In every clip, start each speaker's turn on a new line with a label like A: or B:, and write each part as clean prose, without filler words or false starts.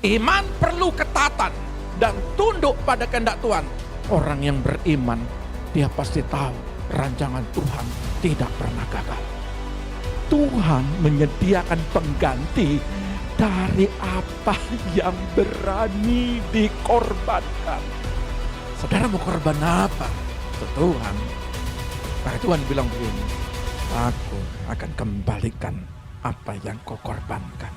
A: Iman perlu ketatan dan tunduk pada kehendak Tuhan. Orang yang beriman, dia pasti tahu rancangan Tuhan tidak pernah gagal. Tuhan menyediakan pengganti dari apa yang berani dikorbankan. Saudara mau korban apa? Untuk Tuhan. Nah, Tuhan bilang begini, aku akan kembalikan apa yang kau korbankan.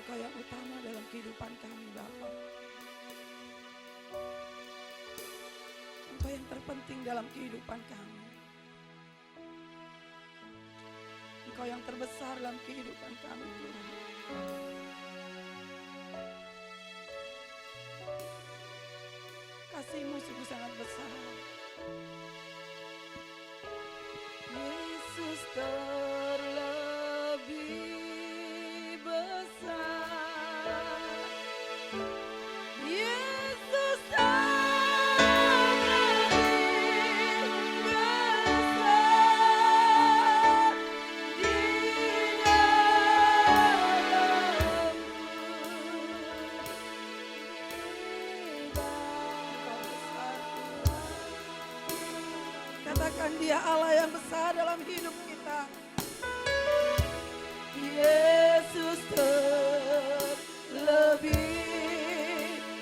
B: Engkau yang utama dalam kehidupan kami, Bapa. Engkau yang terpenting dalam kehidupan kami. Engkau yang terbesar dalam kehidupan kami, Tuhan. Kasih-Mu sungguh sangat besar. Yesus terlebih besar. Yesus terlebih besar di dalammu. Katakan Dia Allah yang besar dalam hidup kita. Yesus terlebih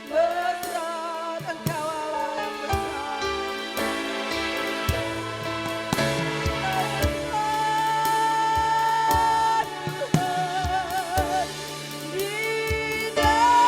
B: besar, Engkau Allah yang besar. Tuhan di dalam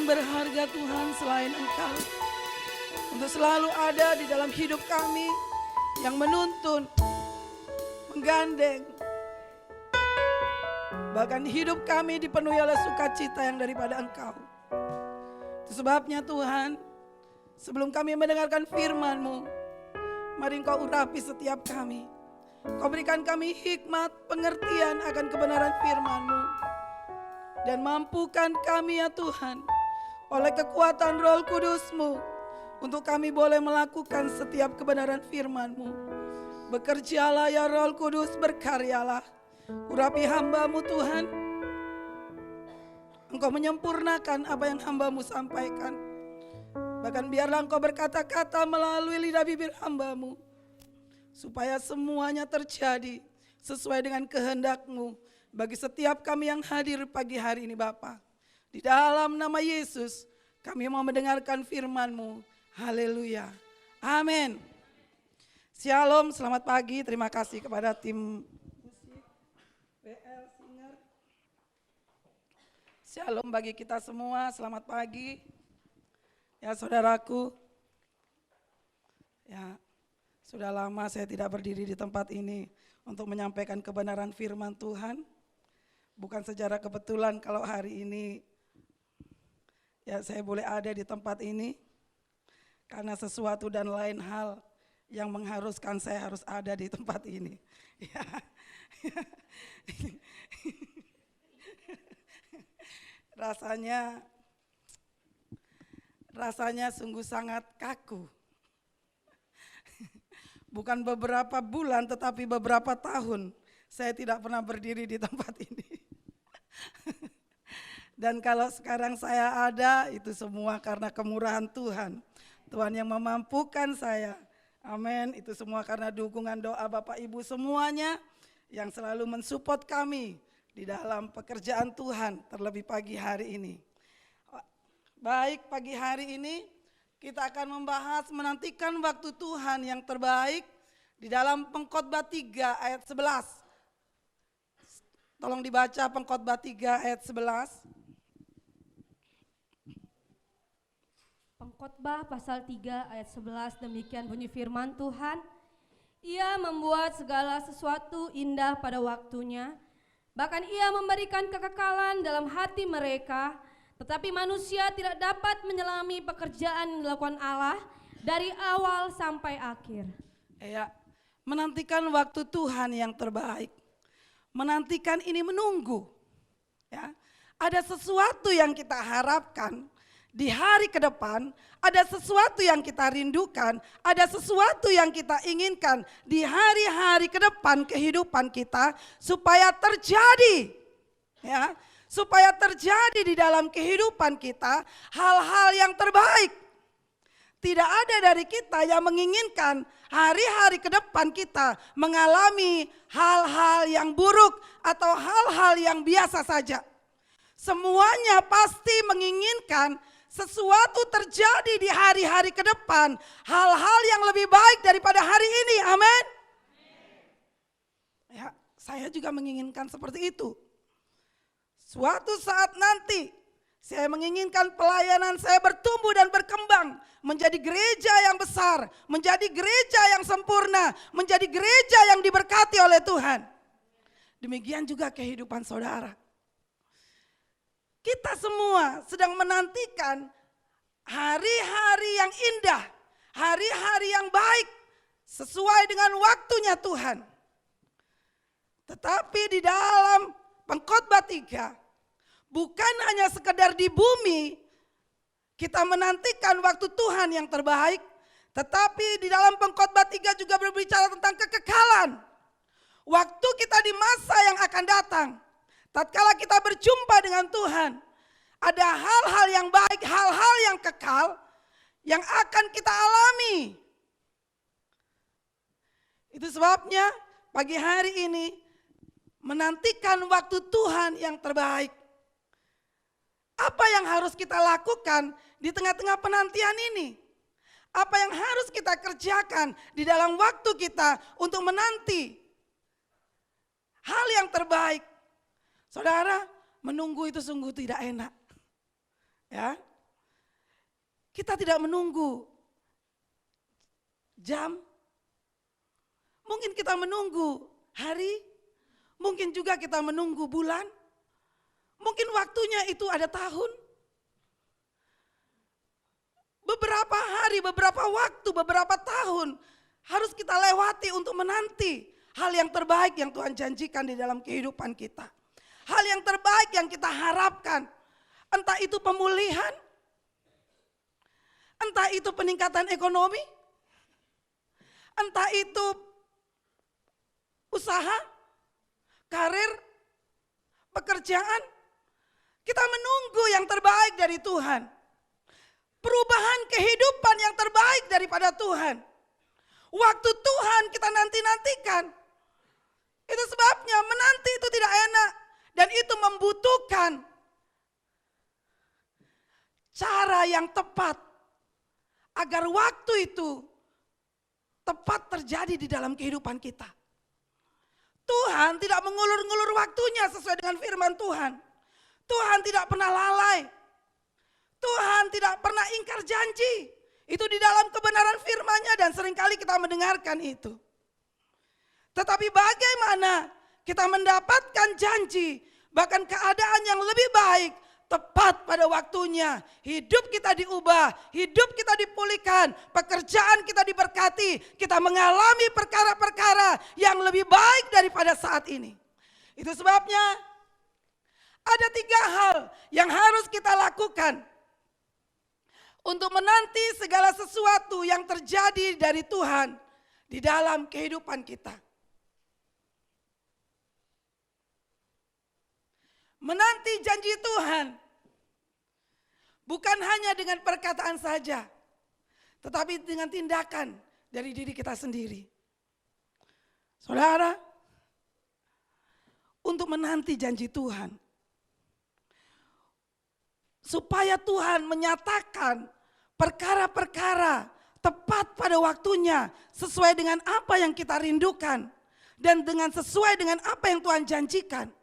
B: yang berharga Tuhan selain Engkau. Untuk selalu ada di dalam hidup kami yang menuntun, menggandeng. Bahkan hidup kami dipenuhi oleh sukacita yang daripada Engkau. Itu sebabnya Tuhan, sebelum kami mendengarkan firman-Mu, mari Engkau urapi setiap kami. Kau berikan kami hikmat, pengertian akan kebenaran firman-Mu. Dan mampukan kami ya Tuhan, oleh kekuatan Roh Kudus-Mu, untuk kami boleh melakukan setiap kebenaran firman-Mu. Bekerjalah ya Roh Kudus, berkaryalah. Urapi hamba-Mu Tuhan. Engkau menyempurnakan apa yang hamba-Mu sampaikan. Bahkan biarlah Engkau berkata-kata melalui lidah bibir hamba-Mu. Supaya semuanya terjadi sesuai dengan kehendak-Mu. Bagi setiap kami yang hadir pagi hari ini Bapa. Di dalam nama Yesus kami mau mendengarkan firman-Mu. Haleluya. Amin. Shalom, selamat pagi. Terima kasih kepada tim musik BL Singer. Shalom bagi kita semua, selamat pagi. Ya saudaraku. Ya, sudah lama saya tidak berdiri di tempat ini untuk menyampaikan kebenaran firman Tuhan. Bukan secara kebetulan kalau hari ini ya saya boleh ada di tempat ini. Karena sesuatu dan lain hal yang mengharuskan saya harus ada di tempat ini. Ya. Rasanya sungguh sangat kaku. Bukan beberapa bulan tetapi beberapa tahun saya tidak pernah berdiri di tempat ini. Dan kalau sekarang saya ada, itu semua karena kemurahan Tuhan. Tuhan yang memampukan saya. Amin. Itu semua karena dukungan doa Bapak Ibu semuanya yang selalu mensupport kami di dalam pekerjaan Tuhan terlebih pagi hari ini. Baik, pagi hari ini kita akan membahas menantikan waktu Tuhan yang terbaik di dalam Pengkhotbah 3 ayat 11. Tolong dibaca Pengkhotbah 3 ayat 11.
C: Pengkhotbah pasal 3 ayat 11, demikian bunyi firman Tuhan. Ia membuat segala sesuatu indah pada waktunya, bahkan ia memberikan kekekalan dalam hati mereka, tetapi manusia tidak dapat menyelami pekerjaan yang dilakukan Allah dari awal sampai akhir.
B: Ya, menantikan waktu Tuhan yang terbaik. Menantikan ini menunggu. Ya, ada sesuatu yang kita harapkan di hari ke depan, ada sesuatu yang kita rindukan, ada sesuatu yang kita inginkan di hari-hari ke depan kehidupan kita supaya terjadi. Ya, supaya terjadi di dalam kehidupan kita hal-hal yang terbaik. Tidak ada dari kita yang menginginkan hari-hari ke depan kita mengalami hal-hal yang buruk atau hal-hal yang biasa saja. Semuanya pasti menginginkan sesuatu terjadi di hari-hari ke depan, hal-hal yang lebih baik daripada hari ini. Amin. Ya, saya juga menginginkan seperti itu. Suatu saat nanti saya menginginkan pelayanan saya bertumbuh dan berkembang menjadi gereja yang besar, menjadi gereja yang sempurna, menjadi gereja yang diberkati oleh Tuhan. Demikian juga kehidupan saudara. Kita semua sedang menantikan hari-hari yang indah, hari-hari yang baik sesuai dengan waktunya Tuhan. Tetapi di dalam Pengkhotbah 3, bukan hanya sekedar di bumi kita menantikan waktu Tuhan yang terbaik, tetapi di dalam Pengkhotbah 3 juga berbicara tentang kekekalan. Waktu kita di masa yang akan datang, tatkala kita berjumpa dengan Tuhan, ada hal-hal yang baik, hal-hal yang kekal yang akan kita alami. Itu sebabnya pagi hari ini menantikan waktu Tuhan yang terbaik. Apa yang harus kita lakukan di tengah-tengah penantian ini? Apa yang harus kita kerjakan di dalam waktu kita untuk menanti hal yang terbaik? Saudara, menunggu itu sungguh tidak enak. Ya, kita tidak menunggu jam, mungkin kita menunggu hari, mungkin juga kita menunggu bulan, mungkin waktunya itu ada tahun, beberapa hari, beberapa waktu, beberapa tahun harus kita lewati untuk menanti hal yang terbaik yang Tuhan janjikan di dalam kehidupan kita. Hal yang terbaik yang kita harapkan, entah itu pemulihan, entah itu peningkatan ekonomi, entah itu usaha, karir, pekerjaan. Kita menunggu yang terbaik dari Tuhan. Perubahan kehidupan yang terbaik daripada Tuhan. Waktu Tuhan kita nanti-nantikan. Itu sebabnya menanti itu tidak enak. Dan itu membutuhkan cara yang tepat. Agar waktu itu tepat terjadi di dalam kehidupan kita. Tuhan tidak mengulur-ngulur waktunya sesuai dengan firman Tuhan. Tuhan tidak pernah lalai. Tuhan tidak pernah ingkar janji. Itu di dalam kebenaran firman-Nya dan seringkali kita mendengarkan itu. Tetapi bagaimana kita mendapatkan janji, bahkan keadaan yang lebih baik, tepat pada waktunya. Hidup kita diubah, hidup kita dipulihkan, pekerjaan kita diberkati, kita mengalami perkara-perkara yang lebih baik daripada saat ini. Itu sebabnya ada 3 hal yang harus kita lakukan untuk menanti segala sesuatu yang terjadi dari Tuhan di dalam kehidupan kita. Menanti janji Tuhan bukan hanya dengan perkataan saja, tetapi dengan tindakan dari diri kita sendiri. Saudara, untuk menanti janji Tuhan, supaya Tuhan menyatakan perkara-perkara tepat pada waktunya sesuai dengan apa yang kita rindukan dan dengan sesuai dengan apa yang Tuhan janjikan.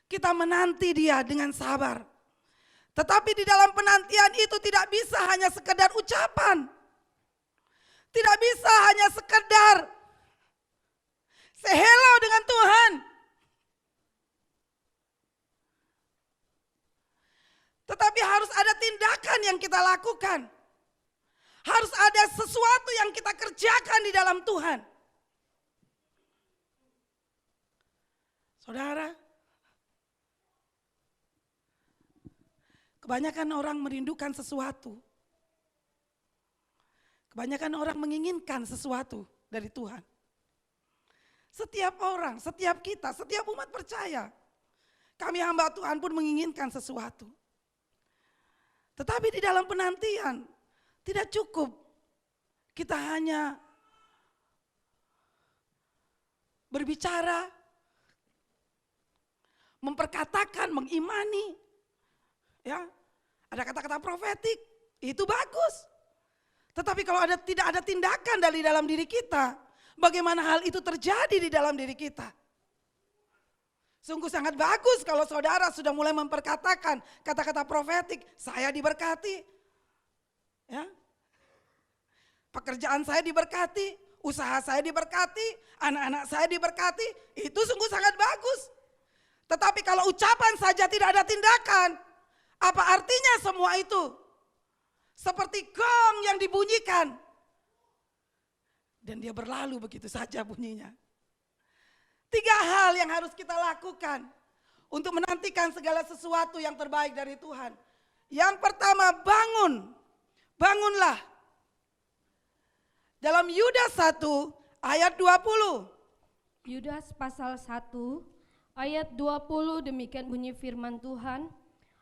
B: Kita menanti Dia dengan sabar. Tetapi di dalam penantian itu tidak bisa hanya sekedar ucapan. Tidak bisa hanya sekedar say hello dengan Tuhan. Tetapi harus ada tindakan yang kita lakukan. Harus ada sesuatu yang kita kerjakan di dalam Tuhan. Saudara, kebanyakan orang merindukan sesuatu. Kebanyakan orang menginginkan sesuatu dari Tuhan. Setiap orang, setiap kita, setiap umat percaya. Kami hamba Tuhan pun menginginkan sesuatu. Tetapi di dalam penantian tidak cukup kita hanya berbicara, memperkatakan, mengimani. Ya, ada kata-kata profetik, itu bagus. Tetapi kalau tidak ada tindakan dari dalam diri kita, bagaimana hal itu terjadi di dalam diri kita? Sungguh sangat bagus kalau saudara sudah mulai memperkatakan kata-kata profetik, saya diberkati. Ya. Pekerjaan saya diberkati, usaha saya diberkati, anak-anak saya diberkati, itu sungguh sangat bagus. Tetapi kalau ucapan saja tidak ada tindakan, apa artinya semua itu? Seperti gong yang dibunyikan. Dan dia berlalu begitu saja bunyinya. 3 hal yang harus kita lakukan untuk menantikan segala sesuatu yang terbaik dari Tuhan. Yang pertama, bangunlah. Dalam Yudas 1 ayat 20.
C: Yudas pasal 1 ayat 20 demikian bunyi firman Tuhan.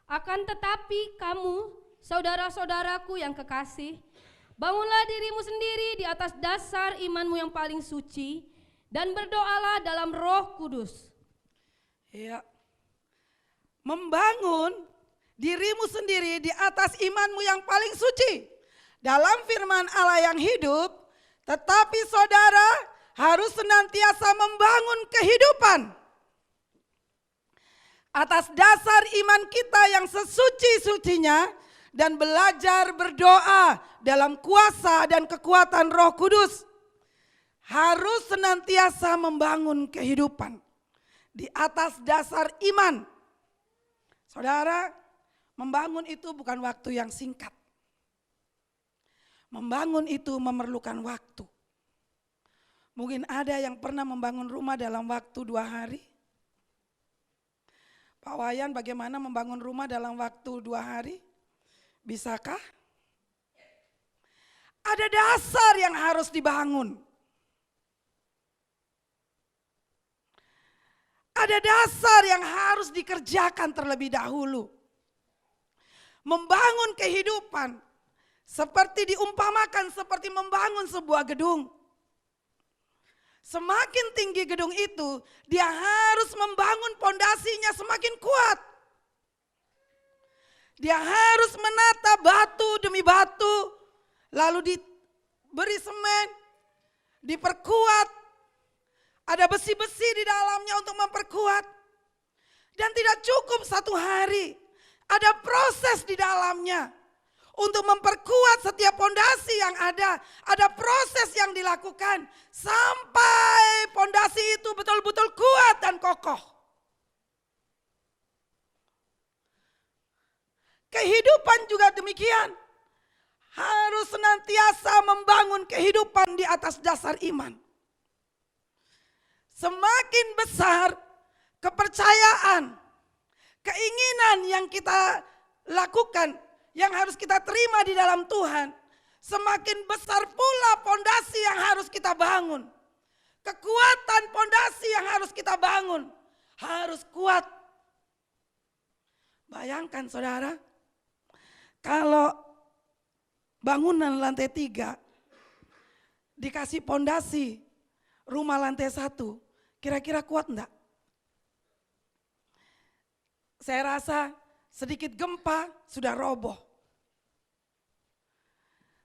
C: Akan tetapi kamu, saudara-saudaraku yang kekasih, bangunlah dirimu sendiri di atas dasar imanmu yang paling suci dan berdoalah dalam Roh Kudus.
B: Ya. Membangun dirimu sendiri di atas imanmu yang paling suci dalam firman Allah yang hidup, tetapi saudara harus senantiasa membangun kehidupan atas dasar iman kita yang sesuci-sucinya dan belajar berdoa dalam kuasa dan kekuatan Roh Kudus. Harus senantiasa membangun kehidupan di atas dasar iman. Saudara, membangun itu bukan waktu yang singkat. Membangun itu memerlukan waktu. Mungkin ada yang pernah membangun rumah dalam waktu 2 hari. Pak Wayan, bagaimana membangun rumah dalam waktu 2 hari? Bisakah? Ada dasar yang harus dibangun. Ada dasar yang harus dikerjakan terlebih dahulu. Membangun kehidupan seperti diumpamakan seperti membangun sebuah gedung. Semakin tinggi gedung itu, dia harus membangun pondasinya semakin kuat. Dia harus menata batu demi batu, lalu diberi semen, diperkuat. Ada besi-besi di dalamnya untuk memperkuat. Dan tidak cukup 1 hari, ada proses di dalamnya. Untuk memperkuat setiap pondasi yang ada proses yang dilakukan sampai pondasi itu betul-betul kuat dan kokoh. Kehidupan juga demikian. Harus senantiasa membangun kehidupan di atas dasar iman. Semakin besar kepercayaan, keinginan yang kita lakukan, yang harus kita terima di dalam Tuhan, semakin besar pula pondasi yang harus kita bangun. Kekuatan pondasi yang harus kita bangun harus kuat. Bayangkan saudara, kalau bangunan lantai 3 dikasih pondasi rumah lantai 1, kira-kira kuat enggak? Saya rasa sedikit gempa sudah roboh.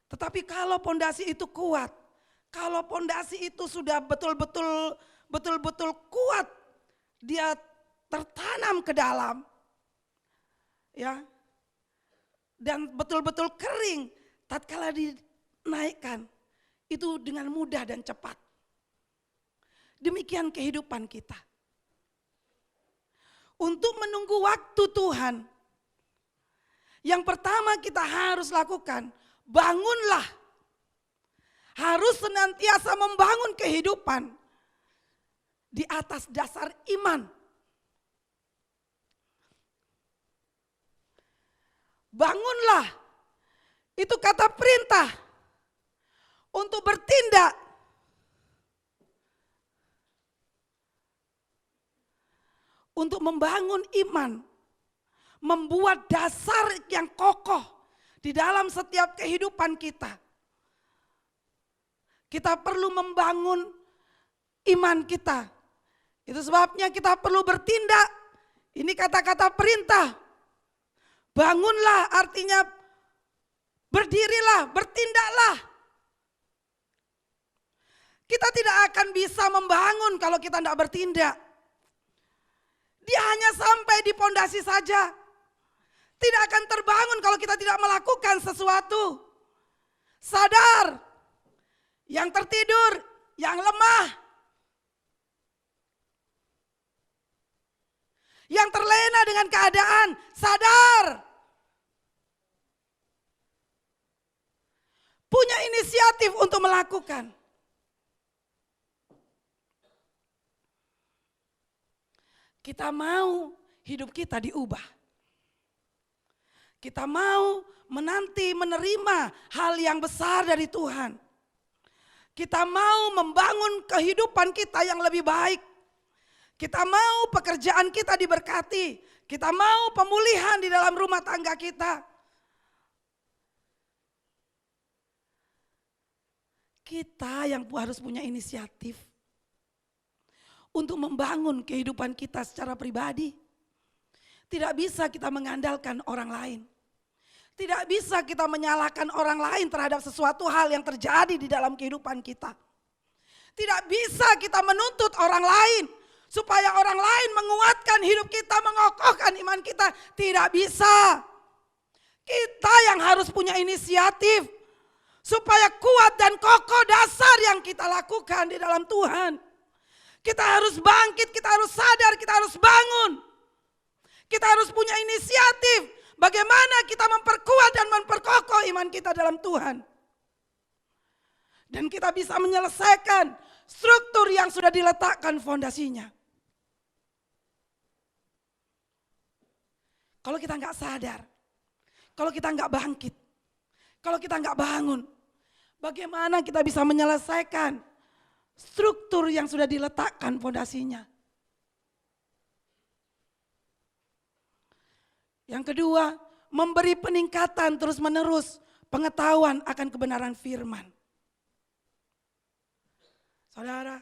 B: Tetapi kalau pondasi itu kuat, kalau pondasi itu sudah betul-betul kuat, dia tertanam ke dalam, ya, dan betul-betul kering, tatkala dinaikkan itu dengan mudah dan cepat. Demikian kehidupan kita. Untuk menunggu waktu Tuhan, yang pertama kita harus lakukan, bangunlah. Harus senantiasa membangun kehidupan di atas dasar iman. Bangunlah, itu kata perintah untuk bertindak. Untuk membangun iman, membuat dasar yang kokoh di dalam setiap kehidupan kita. Kita perlu membangun iman kita. Itu sebabnya kita perlu bertindak. Ini kata-kata perintah. Bangunlah artinya berdirilah, bertindaklah. Kita tidak akan bisa membangun kalau kita tidak bertindak. Dia hanya sampai di pondasi saja. Tidak akan terbangun kalau kita tidak melakukan sesuatu. Sadar, yang tertidur, yang lemah, yang terlena dengan keadaan, sadar. Punya inisiatif untuk melakukan. Kita mau hidup kita diubah. Kita mau menanti menerima hal yang besar dari Tuhan. Kita mau membangun kehidupan kita yang lebih baik. Kita mau pekerjaan kita diberkati. Kita mau pemulihan di dalam rumah tangga kita. Kita yang harus punya inisiatif untuk membangun kehidupan kita secara pribadi. Tidak bisa kita mengandalkan orang lain. Tidak bisa kita menyalahkan orang lain terhadap sesuatu hal yang terjadi di dalam kehidupan kita. Tidak bisa kita menuntut orang lain supaya orang lain menguatkan hidup kita, mengokohkan iman kita. Tidak bisa. Kita yang harus punya inisiatif supaya kuat dan kokoh dasar yang kita lakukan di dalam Tuhan. Kita harus bangkit, kita harus sadar, kita harus bangun. Kita harus punya inisiatif bagaimana kita memperkuat dan memperkokoh iman kita dalam Tuhan. Dan kita bisa menyelesaikan struktur yang sudah diletakkan fondasinya. Kalau kita nggak sadar, kalau kita nggak bangkit, kalau kita nggak bangun, bagaimana kita bisa menyelesaikan struktur yang sudah diletakkan fondasinya? Yang kedua, memberi peningkatan terus-menerus pengetahuan akan kebenaran firman. Saudara,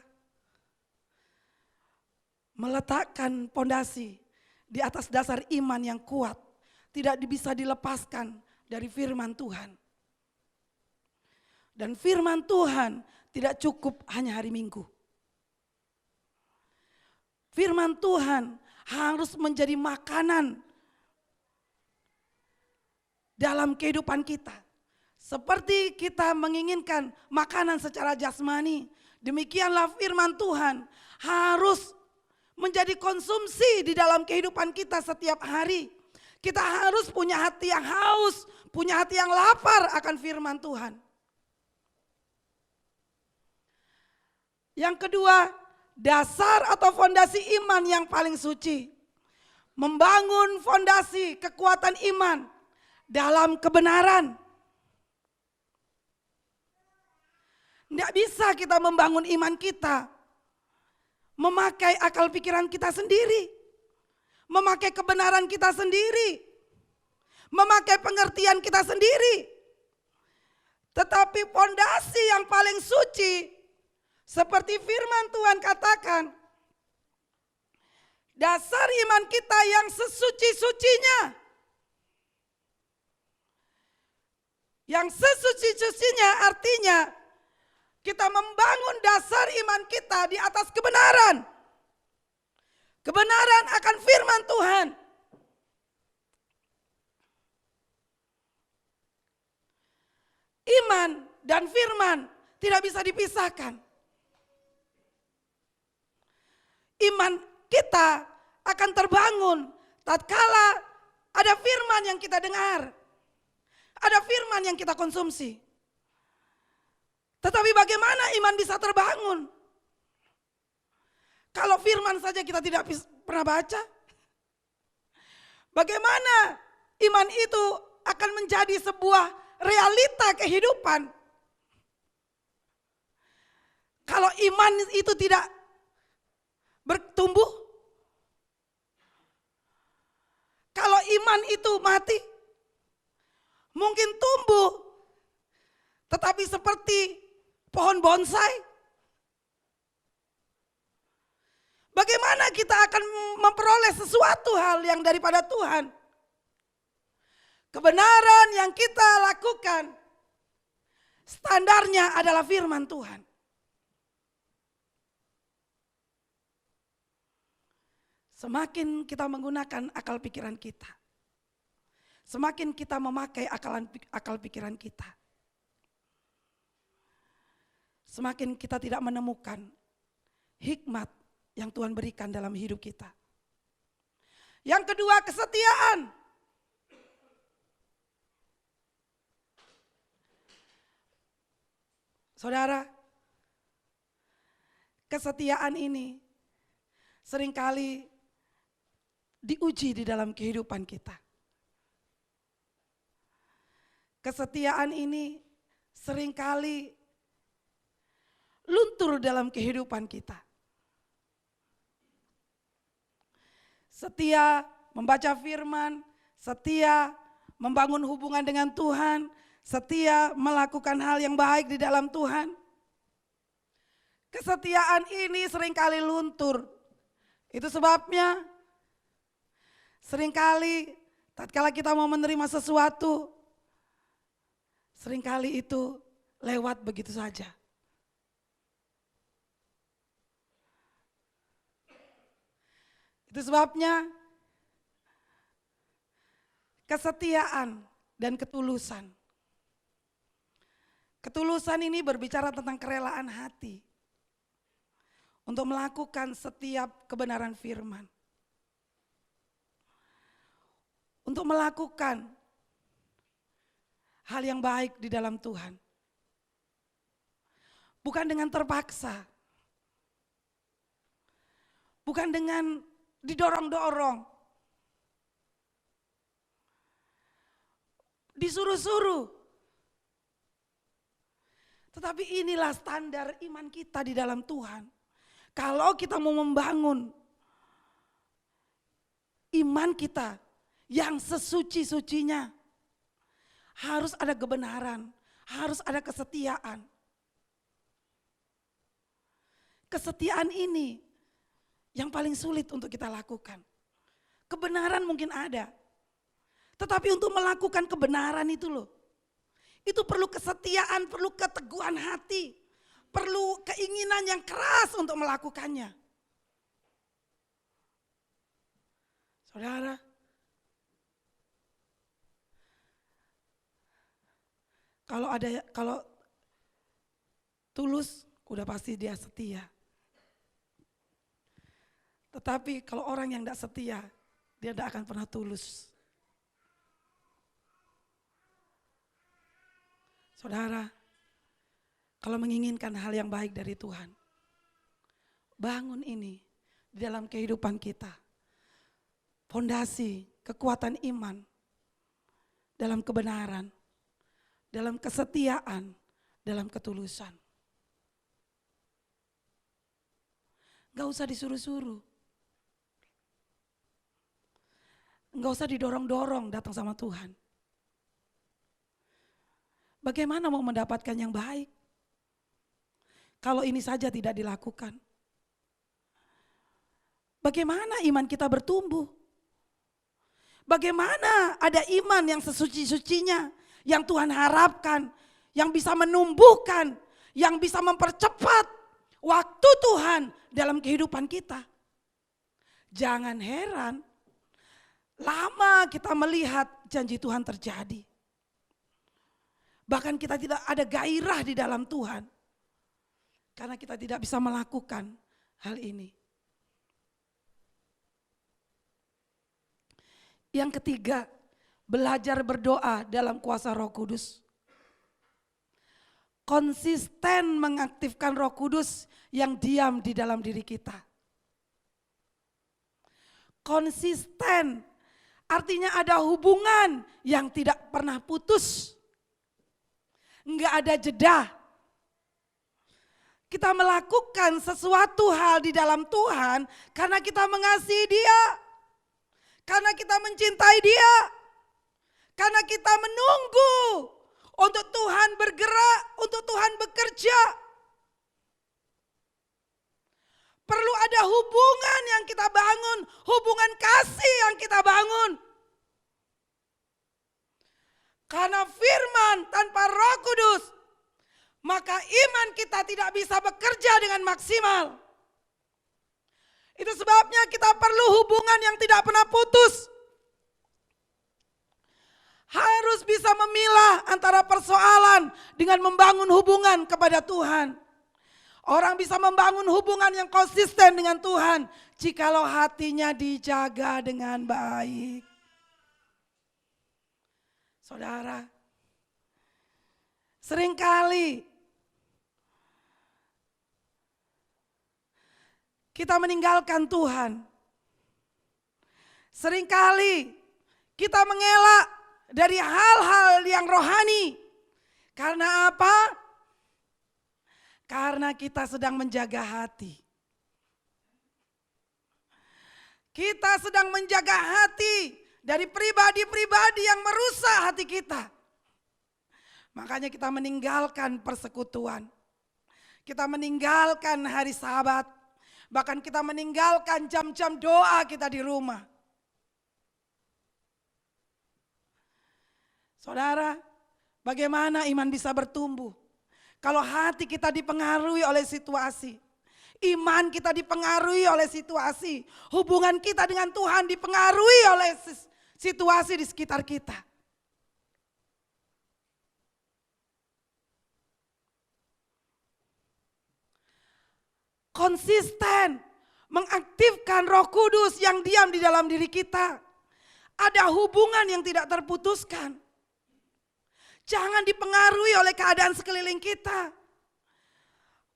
B: meletakkan fondasi di atas dasar iman yang kuat tidak bisa dilepaskan dari firman Tuhan. Dan firman Tuhan tidak cukup hanya hari Minggu. Firman Tuhan harus menjadi makanan dalam kehidupan kita. Seperti kita menginginkan makanan secara jasmani, demikianlah firman Tuhan harus menjadi konsumsi di dalam kehidupan kita setiap hari. Kita harus punya hati yang haus, punya hati yang lapar akan firman Tuhan. Yang kedua, dasar atau fondasi iman yang paling suci. Membangun fondasi kekuatan iman dalam kebenaran. Tidak bisa kita membangun iman kita memakai akal pikiran kita sendiri, memakai kebenaran kita sendiri, memakai pengertian kita sendiri. Tetapi fondasi yang paling suci, seperti firman Tuhan katakan, dasar iman kita yang sesuci-sucinya, yang sesuci-sucinya artinya kita membangun dasar iman kita di atas kebenaran. Kebenaran akan firman Tuhan. Iman dan firman tidak bisa dipisahkan. Iman kita akan terbangun tatkala ada firman yang kita dengar. Ada firman yang kita konsumsi. Tetapi bagaimana iman bisa terbangun? Kalau firman saja kita tidak pernah baca. Bagaimana iman itu akan menjadi sebuah realita kehidupan? Kalau iman itu tidak bertumbuh, kalau iman itu mati, mungkin tumbuh, tetapi seperti pohon bonsai. Bagaimana kita akan memperoleh sesuatu hal yang daripada Tuhan? Kebenaran yang kita lakukan, standarnya adalah firman Tuhan. Semakin kita menggunakan akal pikiran kita, semakin kita memakai akal pikiran kita, semakin kita tidak menemukan hikmat yang Tuhan berikan dalam hidup kita. Yang kedua, kesetiaan. Saudara, kesetiaan ini seringkali diuji di dalam kehidupan kita. Kesetiaan ini seringkali luntur dalam kehidupan kita. Setia membaca firman, setia membangun hubungan dengan Tuhan, setia melakukan hal yang baik di dalam Tuhan. Kesetiaan ini seringkali luntur. Itu sebabnya seringkali tatkala kita mau menerima sesuatu, seringkali itu lewat begitu saja. Itu sebabnya kesetiaan dan ketulusan. Ketulusan ini berbicara tentang kerelaan hati untuk melakukan setiap kebenaran firman. Untuk melakukan hal yang baik di dalam Tuhan. Bukan dengan terpaksa. Bukan dengan didorong-dorong. Disuruh-suruh. Tetapi inilah standar iman kita di dalam Tuhan. Kalau kita mau membangun iman kita yang sesuci-sucinya, harus ada kebenaran, harus ada kesetiaan. Kesetiaan ini yang paling sulit untuk kita lakukan. Kebenaran mungkin ada, tetapi untuk melakukan kebenaran itu loh, itu perlu kesetiaan, perlu keteguhan hati, perlu keinginan yang keras untuk melakukannya. Saudara, kalau tulus, udah pasti dia setia. Tetapi kalau orang yang tidak setia, dia tidak akan pernah tulus. Saudara, kalau menginginkan hal yang baik dari Tuhan, bangun ini di dalam kehidupan kita. Fondasi, kekuatan iman, dalam kebenaran, dalam kesetiaan, dalam ketulusan. Gak usah disuruh-suruh. Gak usah didorong-dorong datang sama Tuhan. Bagaimana mau mendapatkan yang baik kalau ini saja tidak dilakukan? Bagaimana iman kita bertumbuh? Bagaimana ada iman yang sesuci-sucinya, yang Tuhan harapkan, yang bisa menumbuhkan, yang bisa mempercepat waktu Tuhan dalam kehidupan kita. Jangan heran, lama kita melihat janji Tuhan terjadi. Bahkan kita tidak ada gairah di dalam Tuhan, karena kita tidak bisa melakukan hal ini. Yang ketiga, belajar berdoa dalam kuasa Roh Kudus. Konsisten mengaktifkan Roh Kudus yang diam di dalam diri kita. Konsisten artinya ada hubungan yang tidak pernah putus. Enggak ada jeda. Kita melakukan sesuatu hal di dalam Tuhan karena kita mengasihi Dia. Karena kita mencintai Dia. Karena kita menunggu untuk Tuhan bergerak, untuk Tuhan bekerja. Perlu ada hubungan yang kita bangun, hubungan kasih yang kita bangun. Karena firman tanpa Roh Kudus, maka iman kita tidak bisa bekerja dengan maksimal. Itu sebabnya kita perlu hubungan yang tidak pernah putus. Harus bisa memilah antara persoalan dengan membangun hubungan kepada Tuhan. Orang bisa membangun hubungan yang konsisten dengan Tuhan jikalau hatinya dijaga dengan baik. Saudara, seringkali kita meninggalkan Tuhan. Seringkali kita mengelak dari hal-hal yang rohani. Karena apa? Karena kita sedang menjaga hati. Kita sedang menjaga hati dari pribadi-pribadi yang merusak hati kita. Makanya kita meninggalkan persekutuan. Kita meninggalkan hari Sabat. Bahkan kita meninggalkan jam-jam doa kita di rumah. Saudara, bagaimana iman bisa bertumbuh? Kalau hati kita dipengaruhi oleh situasi. Iman kita dipengaruhi oleh situasi. Hubungan kita dengan Tuhan dipengaruhi oleh situasi di sekitar kita. konsisten mengaktifkan Roh Kudus yang diam di dalam diri kita. Ada hubungan yang tidak terputuskan. Jangan dipengaruhi oleh keadaan sekeliling kita.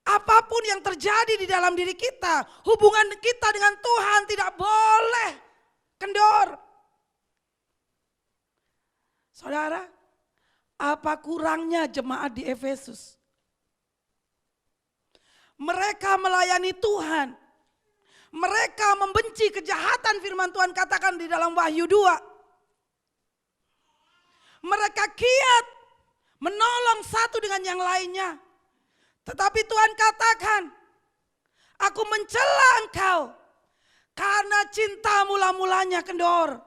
B: Apapun yang terjadi di dalam diri kita, hubungan kita dengan Tuhan tidak boleh kendor. Saudara, apa kurangnya jemaat di Efesus? Mereka melayani Tuhan. Mereka membenci kejahatan firman Tuhan katakan di dalam Wahyu 2. Mereka giat menolong satu dengan yang lainnya. Tetapi Tuhan katakan, aku mencela engkau karena cinta mula-mulanya kendor.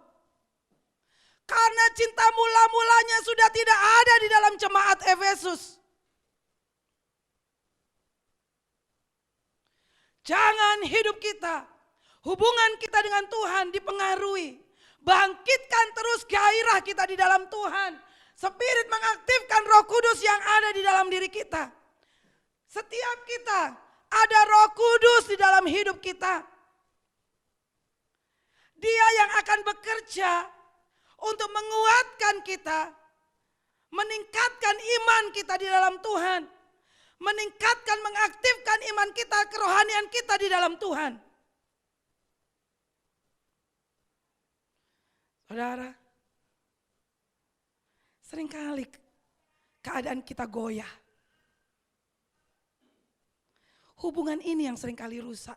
B: Karena cinta mula-mulanya sudah tidak ada di dalam jemaat Efesus. Jangan hidup kita, hubungan kita dengan Tuhan dipengaruhi. Bangkitkan terus gairah kita di dalam Tuhan. Spirit mengaktifkan Roh Kudus yang ada di dalam diri kita. Setiap kita ada Roh Kudus di dalam hidup kita. Dia yang akan bekerja untuk menguatkan kita, meningkatkan iman kita di dalam Tuhan, meningkatkan, mengaktifkan iman kita, kerohanian kita di dalam Tuhan. Saudara, seringkali keadaan kita goyah. Hubungan ini yang seringkali rusak.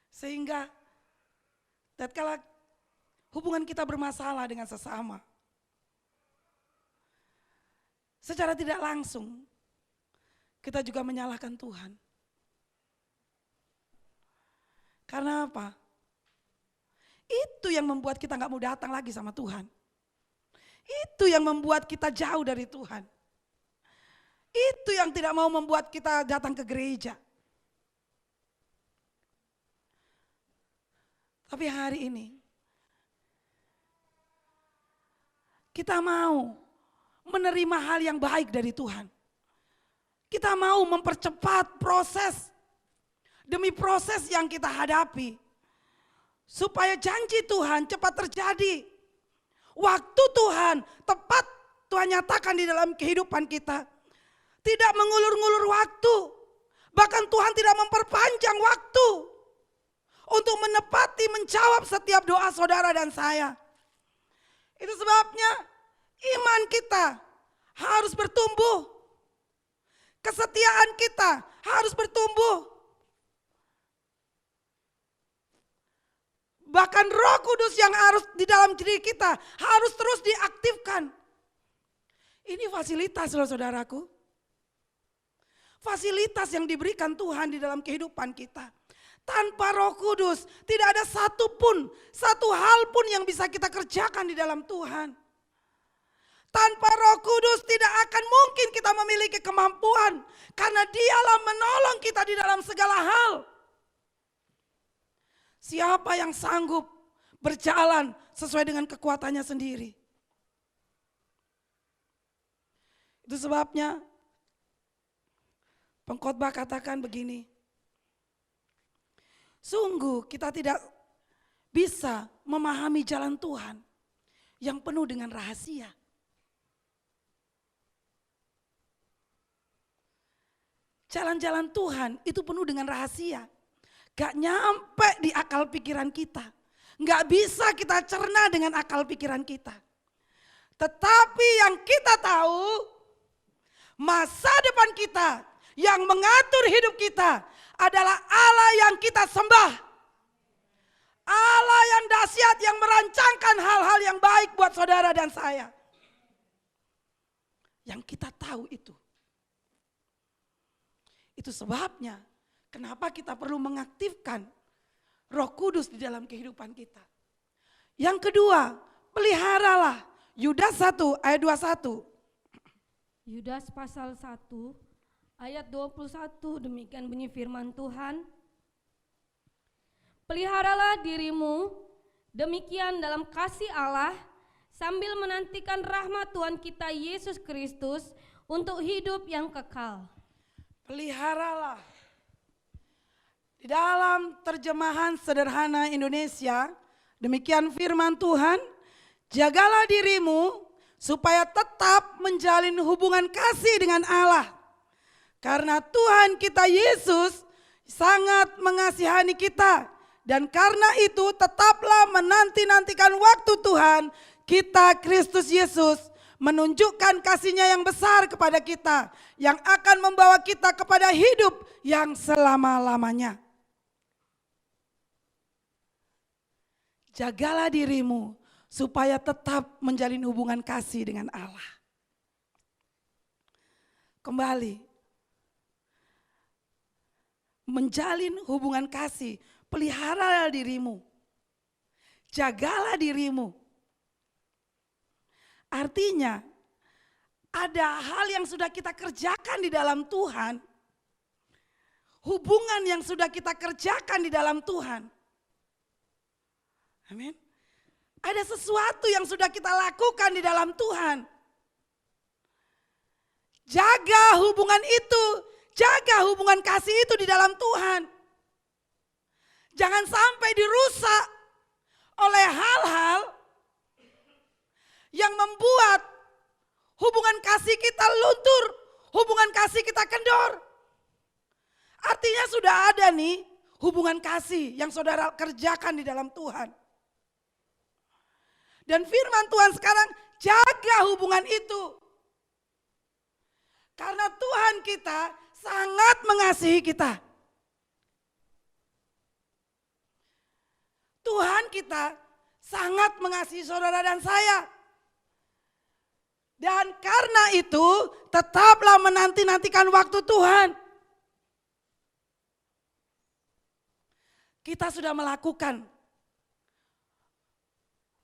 B: Sehingga tatkala hubungan kita bermasalah dengan sesama, secara tidak langsung kita juga menyalahkan Tuhan. Karena apa? Itu yang membuat kita gak mau datang lagi sama Tuhan. Itu yang membuat kita jauh dari Tuhan. Itu yang tidak mau membuat kita datang ke gereja. Tapi hari ini kita mau menerima hal yang baik dari Tuhan. Kita mau mempercepat proses demi proses yang kita hadapi. Supaya janji Tuhan cepat terjadi. Waktu Tuhan tepat Tuhan nyatakan di dalam kehidupan kita. Tidak mengulur-ngulur waktu. Bahkan Tuhan tidak memperpanjang waktu. Untuk menepati, menjawab setiap doa saudara dan saya. Itu sebabnya iman kita harus bertumbuh. Kesetiaan kita harus bertumbuh. Bahkan Roh Kudus yang harus di dalam diri kita harus terus diaktifkan. Ini fasilitas loh saudaraku. Fasilitas yang diberikan Tuhan di dalam kehidupan kita. Tanpa Roh Kudus tidak ada satu hal pun yang bisa kita kerjakan di dalam Tuhan. Tanpa Roh Kudus tidak akan mungkin kita memiliki kemampuan. Karena Dialah menolong kita di dalam segala hal. Siapa yang sanggup berjalan sesuai dengan kekuatannya sendiri? Itu sebabnya pengkhotbah katakan begini. Sungguh kita tidak bisa memahami jalan Tuhan yang penuh dengan rahasia. Jalan-jalan Tuhan itu penuh dengan rahasia. Gak nyampe di akal pikiran kita. Gak bisa kita cerna dengan akal pikiran kita. Tetapi yang kita tahu, masa depan kita yang mengatur hidup kita adalah Allah yang kita sembah. Allah yang dahsyat yang merancangkan hal-hal yang baik buat saudara dan saya. Yang kita tahu itu. Itu sebabnya kenapa kita perlu mengaktifkan Roh Kudus di dalam kehidupan kita. Yang kedua, peliharalah. Yudas 1 ayat 21.
C: Yudas pasal 1 ayat 21, demikian bunyi firman Tuhan. Peliharalah dirimu demikian dalam kasih Allah sambil menantikan rahmat Tuhan kita Yesus Kristus untuk hidup yang kekal.
B: peliharalah. Di dalam terjemahan sederhana Indonesia, demikian firman Tuhan, jagalah dirimu supaya tetap menjalin hubungan kasih dengan Allah. Karena Tuhan kita Yesus sangat mengasihani kita. Dan karena itu tetaplah menanti-nantikan waktu Tuhan kita Kristus Yesus menunjukkan kasih-Nya yang besar kepada kita. Yang akan membawa kita kepada hidup yang selama-lamanya. Jagalah dirimu supaya tetap menjalin hubungan kasih dengan Allah. Kembali. Menjalin hubungan kasih, peliharalah dirimu. Jagalah dirimu. Artinya, ada hal yang sudah kita kerjakan di dalam Tuhan. Hubungan yang sudah kita kerjakan di dalam Tuhan. Amin. Ada sesuatu yang sudah kita lakukan di dalam Tuhan. Jaga hubungan itu, jaga hubungan kasih itu di dalam Tuhan. Jangan sampai dirusak oleh hal-hal yang membuat hubungan kasih kita luntur, hubungan kasih kita kendor. Artinya sudah ada nih hubungan kasih yang saudara kerjakan di dalam Tuhan. Dan firman Tuhan sekarang jaga hubungan itu. Karena Tuhan kita sangat mengasihi kita. Tuhan kita sangat mengasihi saudara dan saya. Dan karena itu tetaplah menanti-nantikan waktu Tuhan. Kita sudah melakukan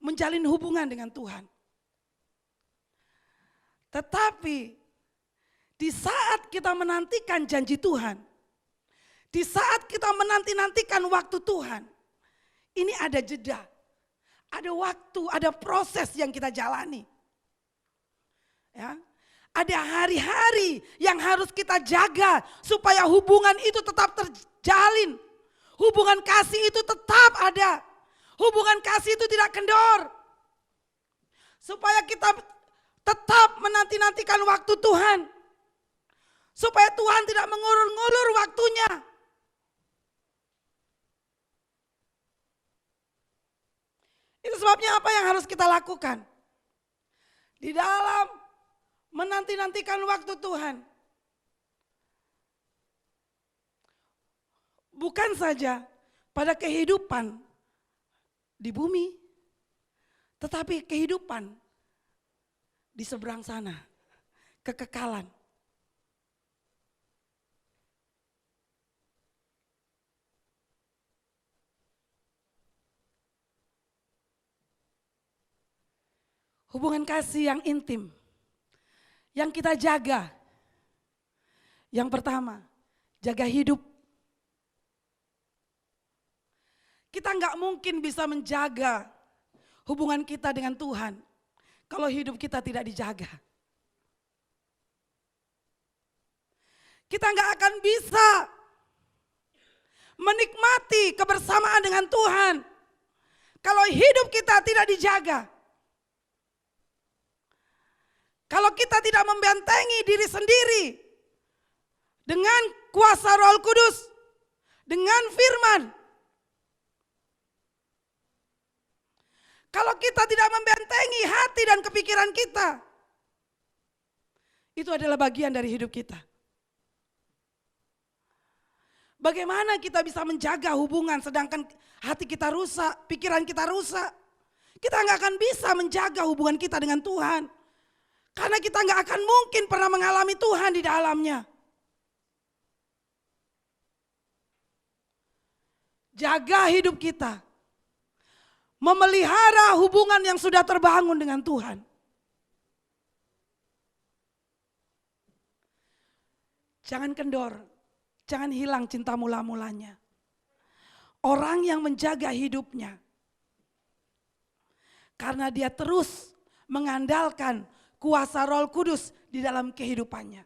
B: menjalin hubungan dengan Tuhan. Tetapi di saat kita menantikan janji Tuhan, di saat kita menanti-nantikan waktu Tuhan, ini ada jeda, ada waktu, ada proses yang kita jalani. Ya, ada hari-hari yang harus kita jaga supaya hubungan itu tetap terjalin. Hubungan kasih itu tetap ada. Hubungan kasih itu tidak kendor. Supaya kita tetap menanti-nantikan waktu Tuhan. Supaya Tuhan tidak mengulur-ngulur waktunya. Itu sebabnya apa yang harus kita lakukan? Di dalam menanti-nantikan waktu Tuhan. Bukan saja pada kehidupan di bumi, tetapi kehidupan di seberang sana, kekekalan. Hubungan kasih yang intim, yang kita jaga. Yang pertama, jaga hidup. Kita nggak mungkin bisa menjaga hubungan kita dengan Tuhan kalau hidup kita tidak dijaga. Kita nggak akan bisa menikmati kebersamaan dengan Tuhan kalau hidup kita tidak dijaga. Kalau kita tidak membentengi diri sendiri dengan kuasa Roh Kudus, dengan firman. Kalau kita tidak membentengi hati dan kepikiran kita, itu adalah bagian dari hidup kita. Bagaimana kita bisa menjaga hubungan sedangkan hati kita rusak, pikiran kita rusak. Kita nggak akan bisa menjaga hubungan kita dengan Tuhan. Karena kita nggak akan mungkin pernah mengalami Tuhan di dalamnya. Jaga hidup kita. Memelihara hubungan yang sudah terbangun dengan Tuhan. Jangan kendor, jangan hilang cinta mula-mulanya. Orang yang menjaga hidupnya, karena dia terus mengandalkan kuasa Roh Kudus di dalam kehidupannya.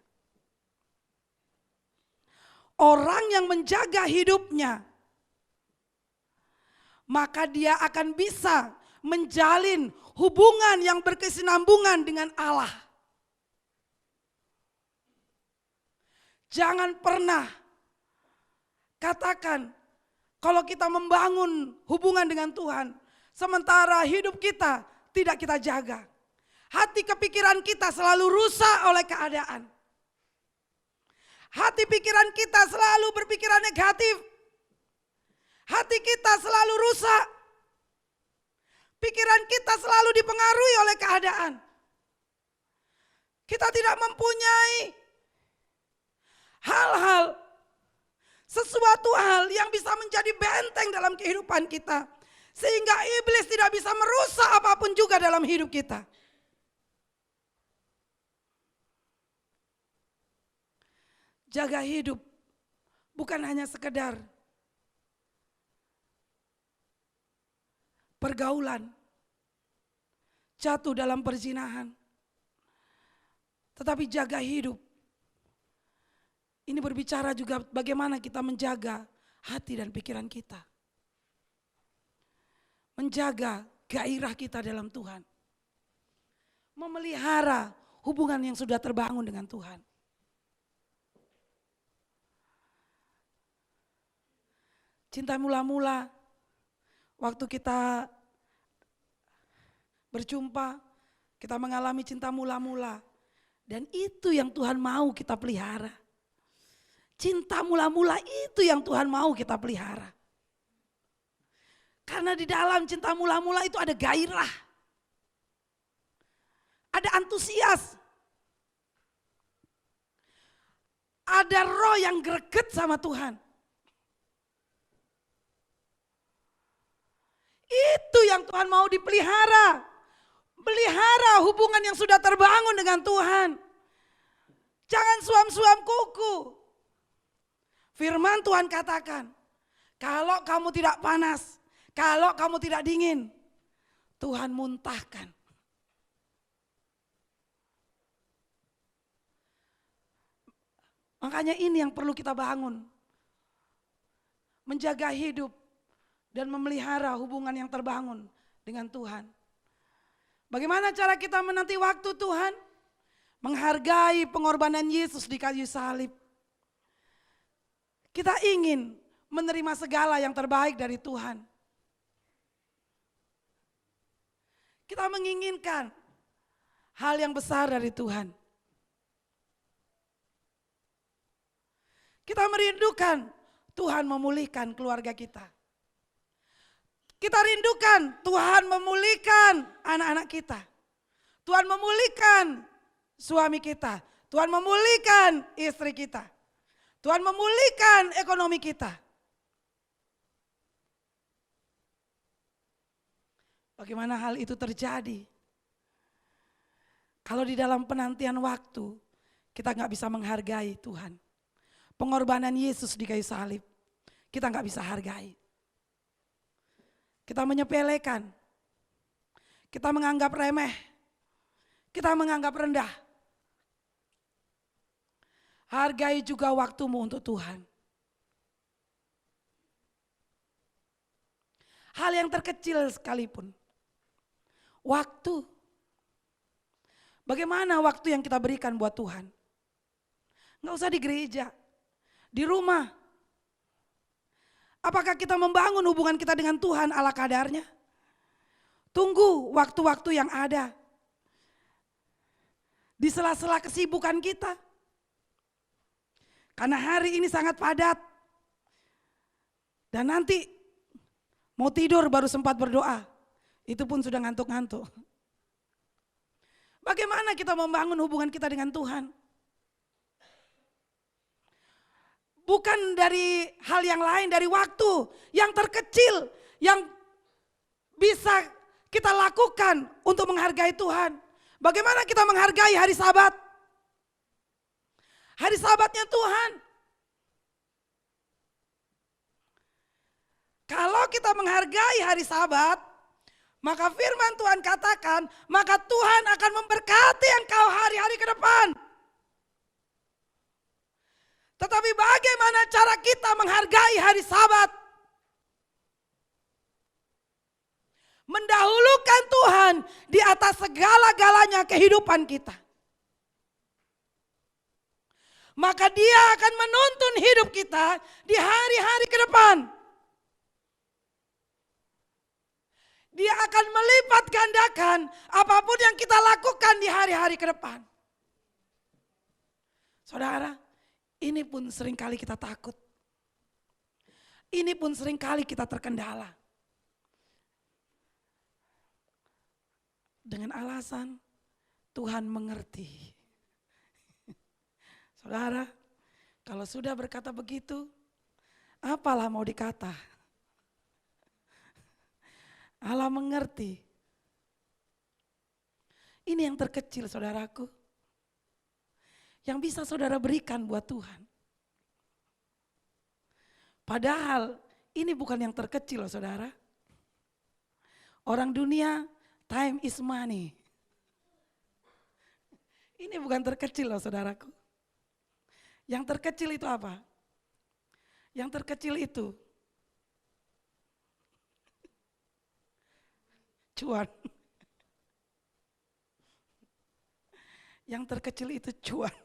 B: orang yang menjaga hidupnya, maka dia akan bisa menjalin hubungan yang berkesinambungan dengan Allah. Jangan pernah katakan kalau kita membangun hubungan dengan Tuhan, sementara hidup kita tidak kita jaga. Hati kepikiran kita selalu rusak oleh keadaan. Hati pikiran kita selalu berpikiran negatif. Hati kita selalu rusak. Pikiran kita selalu dipengaruhi oleh keadaan. Kita tidak mempunyai hal-hal, sesuatu hal yang bisa menjadi benteng dalam kehidupan kita. Sehingga iblis tidak bisa merusak apapun juga dalam hidup kita. Jaga hidup bukan hanya sekedar pergaulan, jatuh dalam perzinahan. Tetapi jaga hidup, ini berbicara juga bagaimana kita menjaga hati dan pikiran kita. Menjaga gairah kita dalam Tuhan. Memelihara hubungan yang sudah terbangun dengan Tuhan. Cinta mula-mula, waktu kita berjumpa, kita mengalami cinta mula-mula. Dan itu yang Tuhan mau kita pelihara. Cinta mula-mula itu yang Tuhan mau kita pelihara. Karena di dalam cinta mula-mula itu ada gairah. Ada antusias. Ada roh yang greget sama Tuhan. Itu yang Tuhan mau dipelihara. Pelihara hubungan yang sudah terbangun dengan Tuhan. Jangan suam-suam kuku. Firman Tuhan katakan, kalau kamu tidak panas, kalau kamu tidak dingin, Tuhan muntahkan. Makanya ini yang perlu kita bangun. Menjaga hidup dan memelihara hubungan yang terbangun dengan Tuhan. Bagaimana cara kita menanti waktu Tuhan? Menghargai pengorbanan Yesus di kayu salib. Kita ingin menerima segala yang terbaik dari Tuhan. Kita menginginkan hal yang besar dari Tuhan. Kita merindukan Tuhan memulihkan keluarga kita. Kita rindukan Tuhan memulihkan anak-anak kita. Tuhan memulihkan suami kita. Tuhan memulihkan istri kita. Tuhan memulihkan ekonomi kita. Bagaimana hal itu terjadi? Kalau di dalam penantian waktu kita nggak bisa menghargai Tuhan. Pengorbanan Yesus di kayu salib kita nggak bisa hargai. Kita menyepelekan, kita menganggap remeh, kita menganggap rendah. Hargai juga waktumu untuk Tuhan. Hal yang terkecil sekalipun. Waktu. Bagaimana waktu yang kita berikan buat Tuhan? Nggak usah di gereja, di rumah. Apakah kita membangun hubungan kita dengan Tuhan ala kadarnya? Tunggu waktu-waktu yang ada. Di sela-sela kesibukan kita. Karena hari ini sangat padat. Dan nanti mau tidur baru sempat berdoa. Itu pun sudah ngantuk-ngantuk. Bagaimana kita membangun hubungan kita dengan Tuhan? Bukan dari hal yang lain, dari waktu yang terkecil yang bisa kita lakukan untuk menghargai Tuhan. Bagaimana kita menghargai hari Sabat? Hari Sabatnya Tuhan. Kalau kita menghargai hari Sabat, maka firman Tuhan katakan, maka Tuhan akan memberkati engkau hari-hari ke depan. Tetapi bagaimana cara kita menghargai hari Sabat? Mendahulukan Tuhan di atas segala-galanya kehidupan kita. Maka Dia akan menuntun hidup kita di hari-hari ke depan. Dia akan melipat gandakan apapun yang kita lakukan di hari-hari ke depan. Saudara, ini pun seringkali kita takut. Ini pun seringkali kita terkendala. Dengan alasan Tuhan mengerti. Saudara, kalau sudah berkata begitu, apalah mau dikata? Allah mengerti. Ini yang terkecil, saudaraku, yang bisa saudara berikan buat Tuhan. Padahal ini bukan yang terkecil loh saudara. Orang dunia, time is money. Ini bukan terkecil loh saudaraku. Yang terkecil itu apa? Yang terkecil itu cuan. Yang terkecil itu cuan.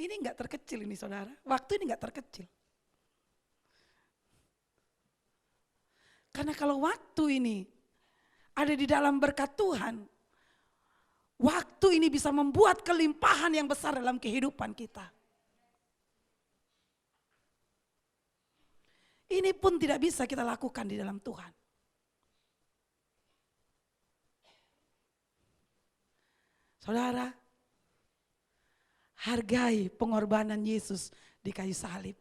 B: Ini enggak terkecil ini saudara. Waktu ini enggak terkecil. Karena kalau waktu ini ada di dalam berkat Tuhan, waktu ini bisa membuat kelimpahan yang besar dalam kehidupan kita. Ini pun tidak bisa kita lakukan di dalam Tuhan. Saudara, hargai pengorbanan Yesus di kayu salib.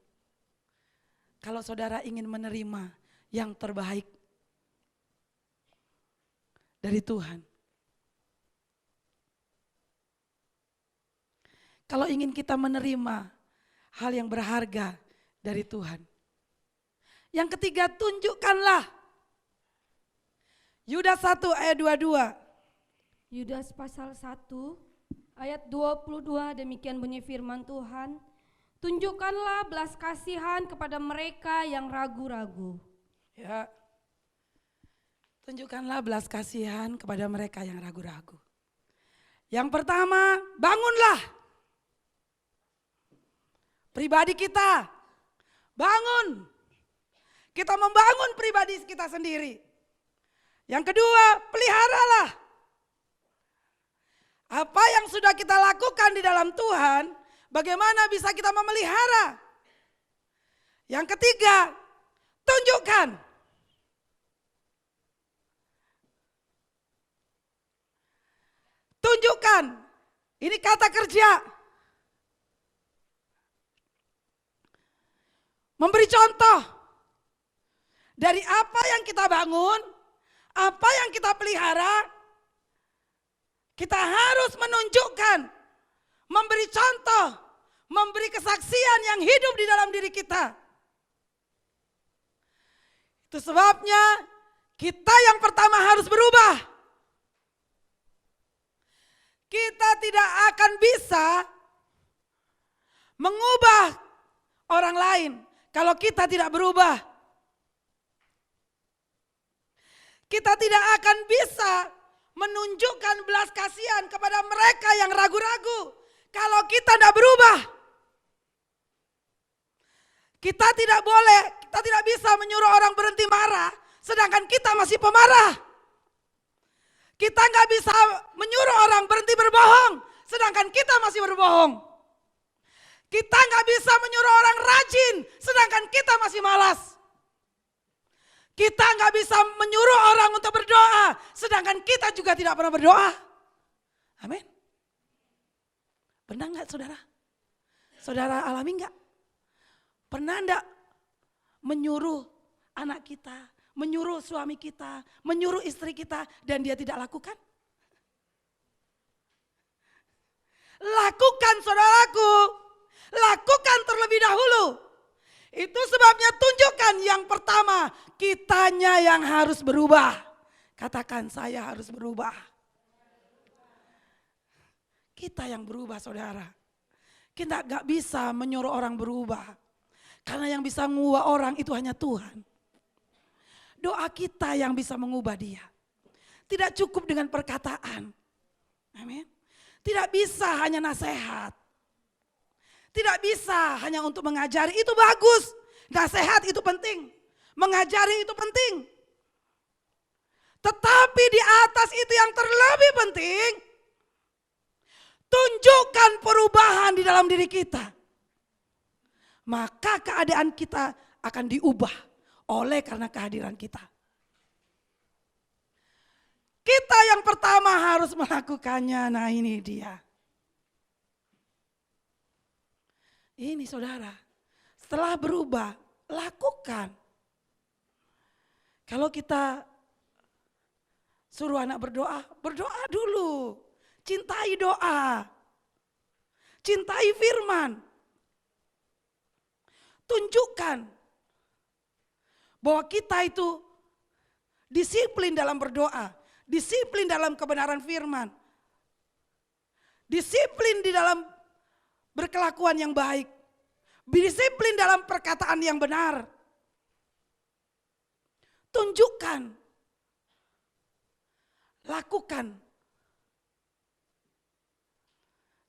B: Kalau saudara ingin menerima yang terbaik dari Tuhan. Kalau ingin kita menerima hal yang berharga dari Tuhan. Yang ketiga, tunjukkanlah. Yudas 1 ayat 22.
C: Yudas pasal 1 ayat 22, demikian bunyi firman Tuhan. Tunjukkanlah belas kasihan kepada mereka yang ragu-ragu.
B: Ya. Tunjukkanlah belas kasihan kepada mereka yang ragu-ragu. Yang pertama, bangunlah. Pribadi kita, bangun. Kita membangun pribadi kita sendiri. Yang kedua, peliharalah. Apa yang sudah kita lakukan di dalam Tuhan, bagaimana bisa kita memelihara? Yang ketiga, tunjukkan. Tunjukkan. Ini kata kerja. Memberi contoh. Dari apa yang kita bangun, apa yang kita pelihara, kita harus menunjukkan, memberi contoh, memberi kesaksian yang hidup di dalam diri kita. Itu sebabnya kita yang pertama harus berubah. Kita tidak akan bisa mengubah orang lain kalau kita tidak berubah. Kita tidak akan bisa menunjukkan belas kasihan kepada mereka yang ragu-ragu kalau kita tidak berubah. Kita tidak bisa menyuruh orang berhenti marah sedangkan kita masih pemarah. Kita nggak bisa menyuruh orang berhenti berbohong sedangkan kita masih berbohong. Kita nggak bisa menyuruh orang rajin sedangkan kita masih malas. Kita nggak bisa menyuruh orang untuk berdoa, sedangkan kita juga tidak pernah berdoa. Amin. Pernah nggak saudara? Saudara alami nggak? Pernah nggak menyuruh anak kita, menyuruh suami kita, menyuruh istri kita, dan dia tidak lakukan? Lakukan saudaraku, lakukan terlebih dahulu. Itu sebabnya tunjukkan yang pertama, kitanya yang harus berubah. Katakan, saya harus berubah. Kita yang berubah saudara. Kita gak bisa menyuruh orang berubah. Karena yang bisa mengubah orang itu hanya Tuhan. Doa kita yang bisa mengubah dia. Tidak cukup dengan perkataan. Amin. Tidak bisa hanya nasihat. Tidak bisa hanya untuk mengajari, itu bagus. Nasihat itu penting. Mengajari itu penting. Tetapi di atas itu yang terlebih penting, tunjukkan perubahan di dalam diri kita. Maka keadaan kita akan diubah oleh karena kehadiran kita. Kita yang pertama harus melakukannya, nah ini dia. Ini saudara, setelah berubah, lakukan. Kalau kita suruh anak berdoa, berdoa dulu. Cintai doa. Cintai firman. Tunjukkan bahwa kita itu disiplin dalam berdoa. Disiplin dalam kebenaran firman. Disiplin di dalam berkelakuan yang baik. Disiplin dalam perkataan yang benar. Tunjukkan. Lakukan.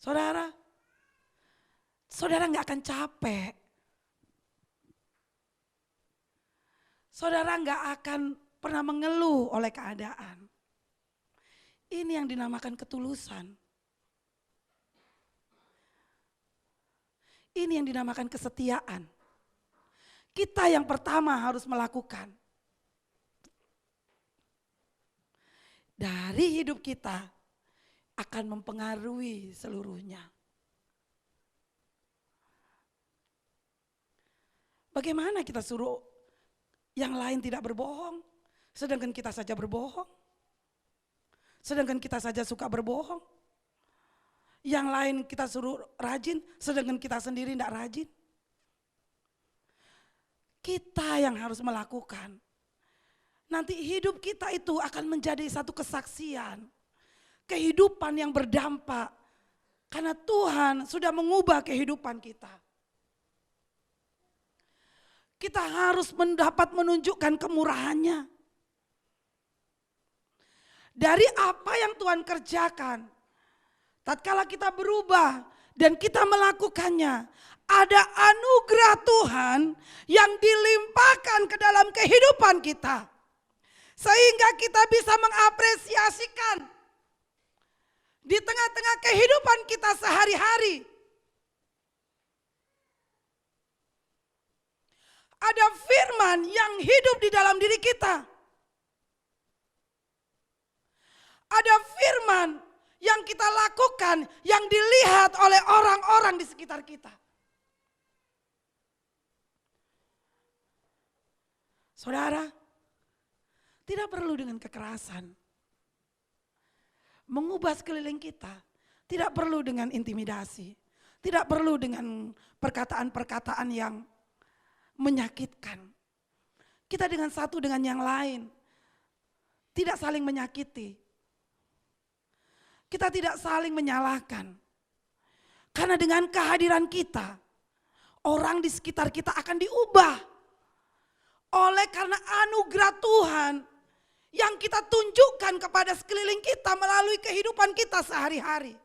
B: Saudara, saudara gak akan capek. Saudara gak akan pernah mengeluh oleh keadaan. Ini yang dinamakan ketulusan. Ini yang dinamakan kesetiaan. Kita yang pertama harus melakukan. Dari hidup kita akan mempengaruhi seluruhnya. Bagaimana kita suruh yang lain tidak berbohong, sedangkan kita saja berbohong? Sedangkan kita saja suka berbohong. Yang lain kita suruh rajin, sedangkan kita sendiri tidak rajin. Kita yang harus melakukan. Nanti hidup kita itu akan menjadi satu kesaksian. Kehidupan yang berdampak. Karena Tuhan sudah mengubah kehidupan kita. Kita harus mendapat menunjukkan kemurahannya. Dari apa yang Tuhan kerjakan. Tatkala kita berubah dan kita melakukannya, ada anugerah Tuhan yang dilimpahkan ke dalam kehidupan kita. Sehingga kita bisa mengapresiasikan di tengah-tengah kehidupan kita sehari-hari. Ada firman yang hidup di dalam diri kita. Ada firman yang kita lakukan, yang dilihat oleh orang-orang di sekitar kita. Saudara, tidak perlu dengan kekerasan. Mengubah sekeliling kita, tidak perlu dengan intimidasi. Tidak perlu dengan perkataan-perkataan yang menyakitkan. Kita dengan satu dengan yang lain, tidak saling menyakiti. Kita tidak saling menyalahkan. Karena dengan kehadiran kita, orang di sekitar kita akan diubah. Oleh karena anugerah Tuhan yang kita tunjukkan kepada sekeliling kita melalui kehidupan kita sehari-hari.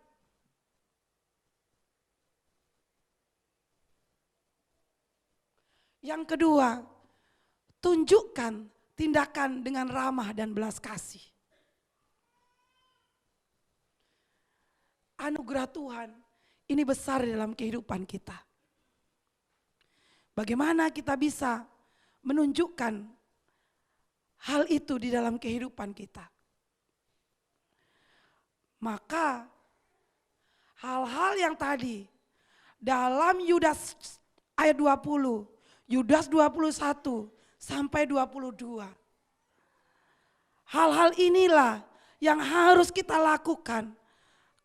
B: Yang kedua, tunjukkan tindakan dengan ramah dan belas kasih. Anugerah Tuhan ini besar dalam kehidupan kita. Bagaimana kita bisa menunjukkan hal itu di dalam kehidupan kita? Maka hal-hal yang tadi dalam Yudas ayat 20, Yudas 21 sampai 22. Hal-hal inilah yang harus kita lakukan.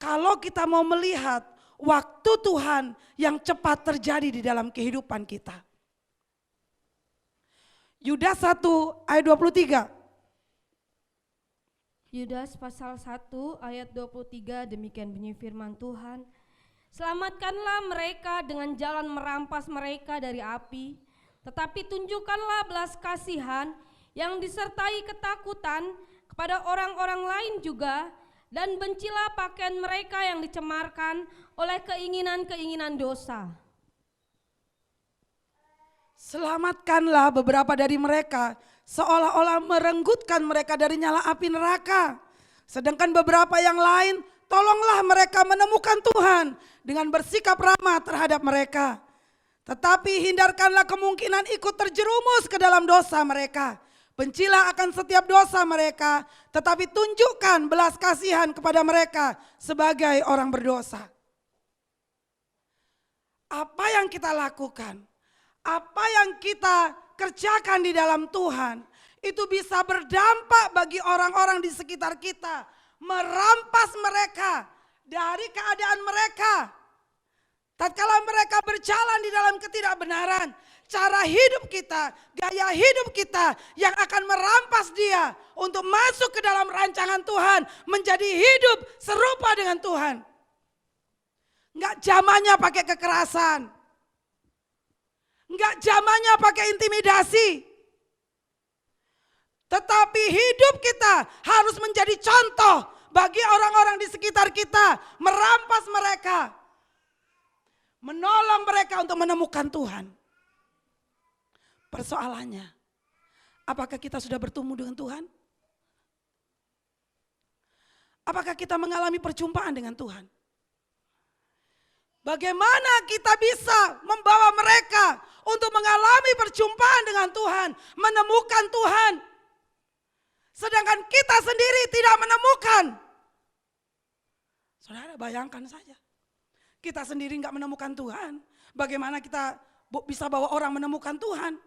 B: Kalau kita mau melihat waktu Tuhan yang cepat terjadi di dalam kehidupan kita. Yudas 1 ayat 23.
C: Yudas pasal 1 ayat 23 demikian bunyi firman Tuhan. Selamatkanlah mereka dengan jalan merampas mereka dari api, tetapi tunjukkanlah belas kasihan yang disertai ketakutan kepada orang-orang lain juga, dan bencilah pakaian mereka yang dicemarkan oleh keinginan-keinginan dosa.
B: Selamatkanlah beberapa dari mereka, seolah-olah merenggutkan mereka dari nyala api neraka. Sedangkan beberapa yang lain, tolonglah mereka menemukan Tuhan dengan bersikap ramah terhadap mereka. Tetapi hindarkanlah kemungkinan ikut terjerumus ke dalam dosa mereka. Bencilah akan setiap dosa mereka, tetapi tunjukkan belas kasihan kepada mereka sebagai orang berdosa. Apa yang kita lakukan, apa yang kita kerjakan di dalam Tuhan, itu bisa berdampak bagi orang-orang di sekitar kita, merampas mereka dari keadaan mereka. Tatkala mereka berjalan di dalam ketidakbenaran, cara hidup kita, gaya hidup kita yang akan merampas dia untuk masuk ke dalam rancangan Tuhan, menjadi hidup serupa dengan Tuhan. Enggak zamannya pakai kekerasan, enggak zamannya pakai intimidasi, tetapi hidup kita harus menjadi contoh bagi orang-orang di sekitar kita, merampas mereka, menolong mereka untuk menemukan Tuhan. Persoalannya, apakah kita sudah bertemu dengan Tuhan? Apakah kita mengalami perjumpaan dengan Tuhan? Bagaimana kita bisa membawa mereka untuk mengalami perjumpaan dengan Tuhan, menemukan Tuhan, sedangkan kita sendiri tidak menemukan? Saudara, bayangkan saja, kita sendiri nggak menemukan Tuhan, bagaimana kita bisa bawa orang menemukan Tuhan?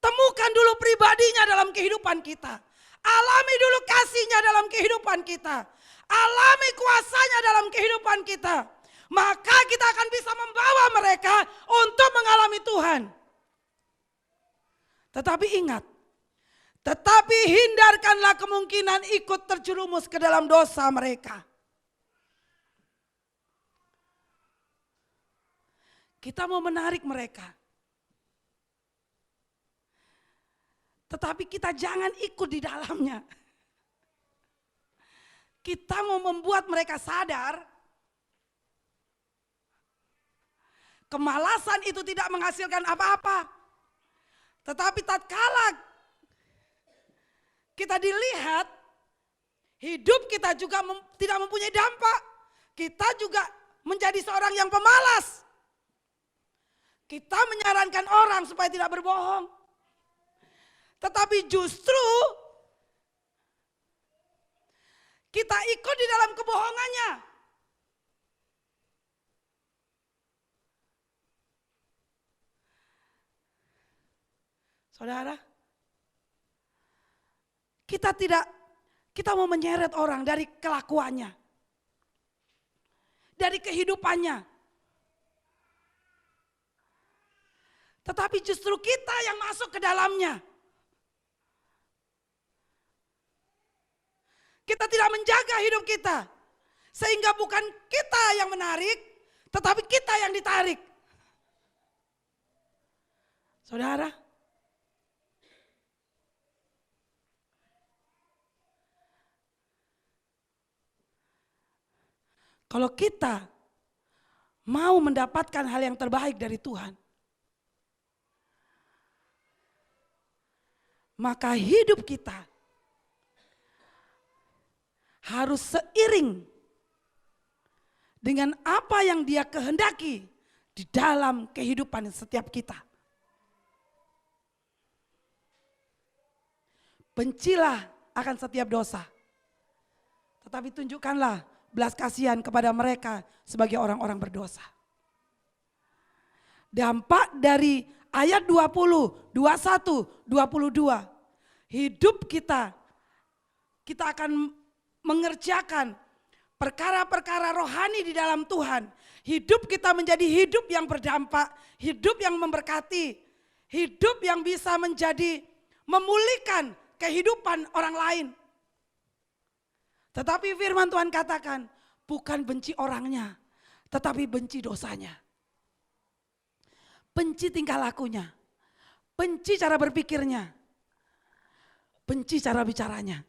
B: Temukan dulu pribadinya dalam kehidupan kita. Alami dulu kasihnya dalam kehidupan kita. Alami kuasanya dalam kehidupan kita. Maka kita akan bisa membawa mereka untuk mengalami Tuhan. Tetapi ingat, tetapi hindarkanlah kemungkinan ikut terjerumus ke dalam dosa mereka. Kita mau menarik mereka, tetapi kita jangan ikut di dalamnya. Kita mau membuat mereka sadar kemalasan itu tidak menghasilkan apa-apa. Tetapi tatkala kita dilihat, hidup kita juga tidak mempunyai dampak. Kita juga menjadi seorang yang pemalas. Kita menyarankan orang supaya tidak berbohong. Tetapi justru kita ikut di dalam kebohongannya. Saudara, kita mau menyeret orang dari kelakuannya, dari kehidupannya. Tetapi justru kita yang masuk ke dalamnya. Kita tidak menjaga hidup kita, sehingga bukan kita yang menarik, tetapi kita yang ditarik. Saudara, kalau kita mau mendapatkan hal yang terbaik dari Tuhan, maka hidup kita harus seiring dengan apa yang Dia kehendaki di dalam kehidupan setiap kita. Bencilah akan setiap dosa, tetapi tunjukkanlah belas kasihan kepada mereka sebagai orang-orang berdosa. Dampak dari ayat 20, 21, 22, hidup kita akan mengerjakan perkara-perkara rohani di dalam Tuhan. Hidup kita menjadi hidup yang berdampak, hidup yang memberkati, hidup yang bisa menjadi memulihkan kehidupan orang lain. Tetapi firman Tuhan katakan, bukan benci orangnya, tetapi benci dosanya. Benci tingkah lakunya, benci cara berpikirnya, benci cara bicaranya.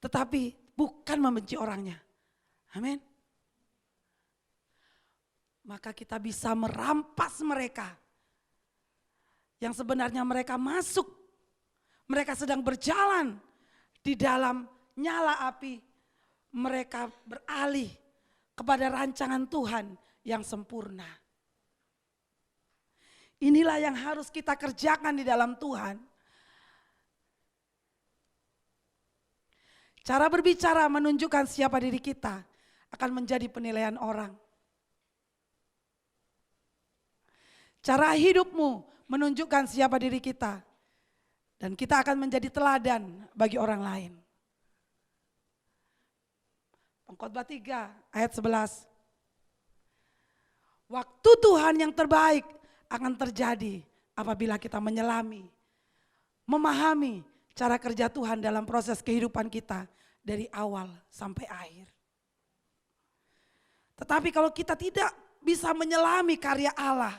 B: Tetapi bukan membenci orangnya. Amin. Maka kita bisa merampas mereka. Yang sebenarnya mereka masuk, mereka sedang berjalan di dalam nyala api. Mereka beralih kepada rancangan Tuhan yang sempurna. Inilah yang harus kita kerjakan di dalam Tuhan. Cara berbicara menunjukkan siapa diri kita akan menjadi penilaian orang. Cara hidupmu menunjukkan siapa diri kita. Dan kita akan menjadi teladan bagi orang lain. Pengkhotbah 3 ayat 11. Waktu Tuhan yang terbaik akan terjadi apabila kita menyelami, memahami cara kerja Tuhan dalam proses kehidupan kita dari awal sampai akhir. Tetapi kalau kita tidak bisa menyelami karya Allah,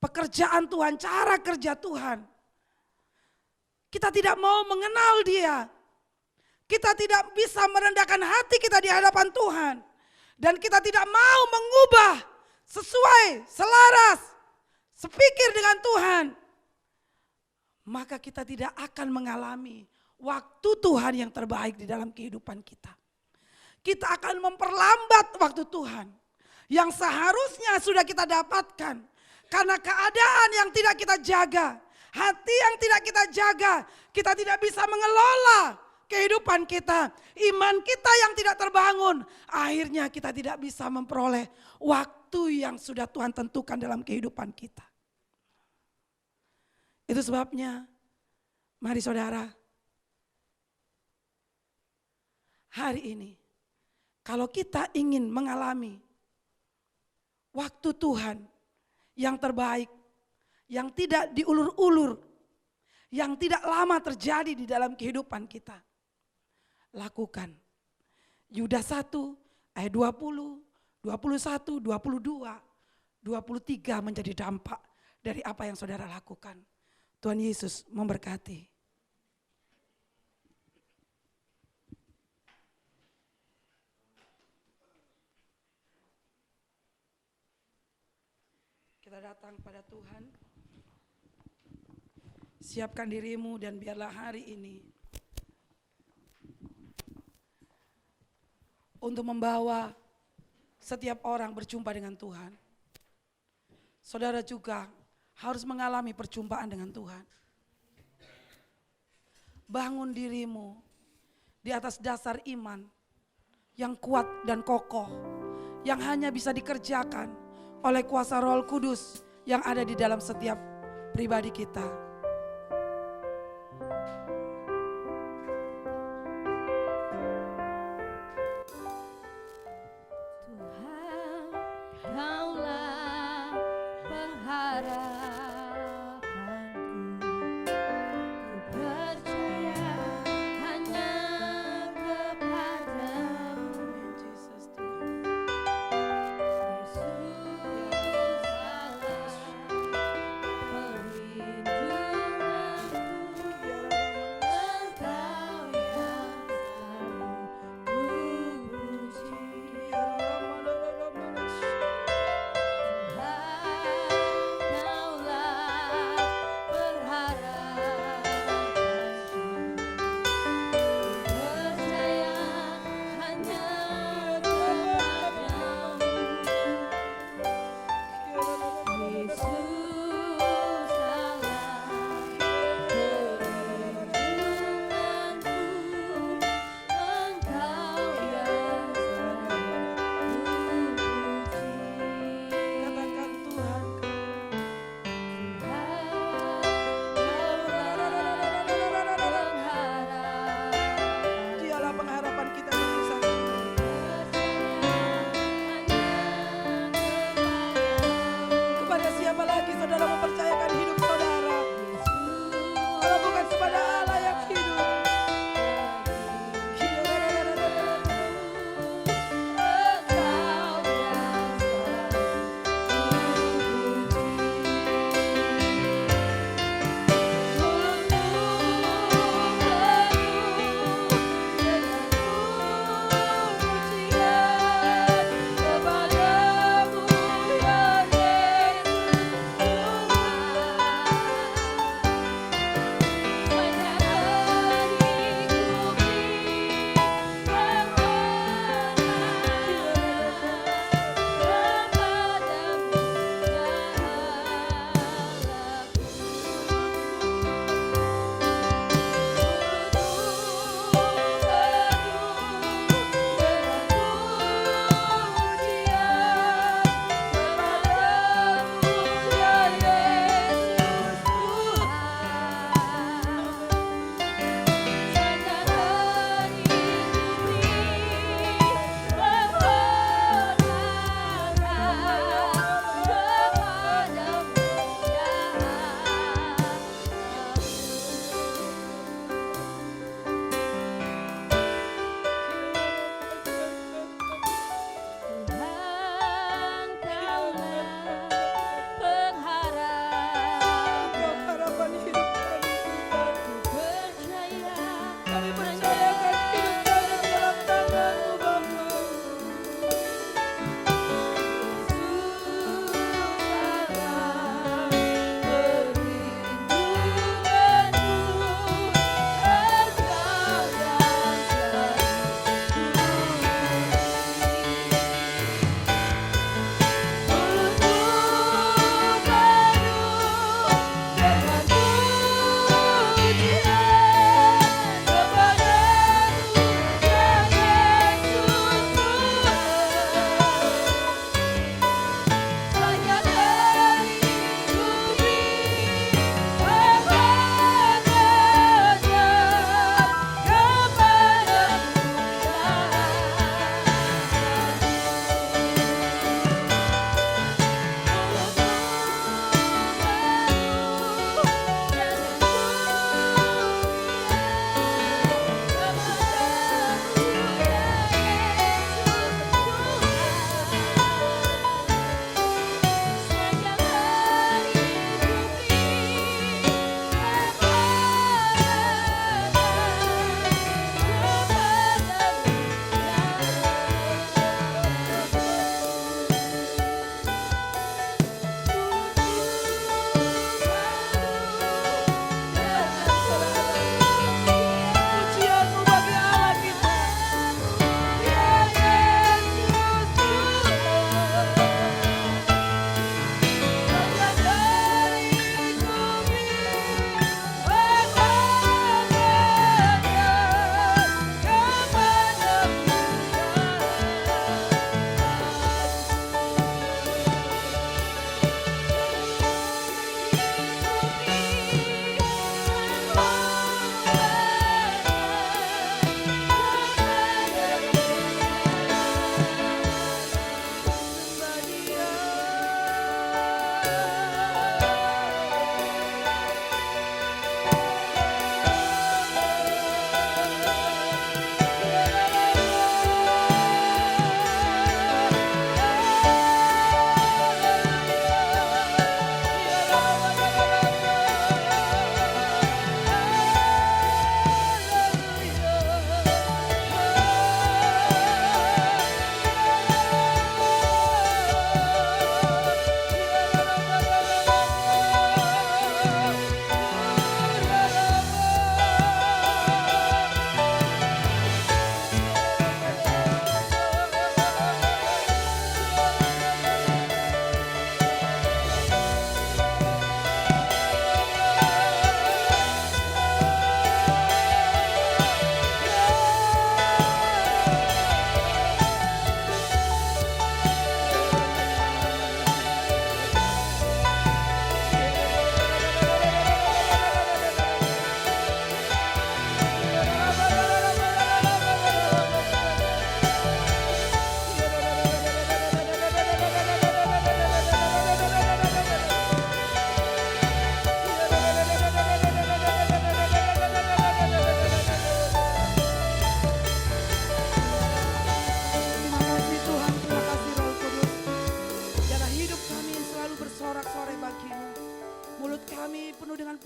B: pekerjaan Tuhan, cara kerja Tuhan, kita tidak mau mengenal Dia. Kita tidak bisa merendahkan hati kita di hadapan Tuhan. Dan kita tidak mau mengubah sesuai, selaras, sepikir dengan Tuhan. Maka kita tidak akan mengalami waktu Tuhan yang terbaik di dalam kehidupan kita. Kita akan memperlambat waktu Tuhan yang seharusnya sudah kita dapatkan. Karena keadaan yang tidak kita jaga, hati yang tidak kita jaga, kita tidak bisa mengelola kehidupan kita. Iman kita yang tidak terbangun, akhirnya kita tidak bisa memperoleh waktu yang sudah Tuhan tentukan dalam kehidupan kita. Itu sebabnya, mari saudara, hari ini kalau kita ingin mengalami waktu Tuhan yang terbaik, yang tidak diulur-ulur, yang tidak lama terjadi di dalam kehidupan kita, lakukan. Yudas 1 ayat 20, 21, 22, 23 menjadi dampak dari apa yang saudara lakukan. Tuhan Yesus memberkati. Kita datang pada Tuhan. Siapkan dirimu dan biarlah hari ini untuk membawa setiap orang berjumpa dengan Tuhan. Saudara juga harus mengalami perjumpaan dengan Tuhan. Bangun dirimu di atas dasar iman yang kuat dan kokoh, yang hanya bisa dikerjakan oleh kuasa Roh Kudus yang ada di dalam setiap pribadi kita.
C: Yesus,
B: kami percayakan hidup kami dalam tangan-Mu Bapa. Pujian-Mu bagi Allah kita. Ya Yesus Tuhan. Hanya dari bumi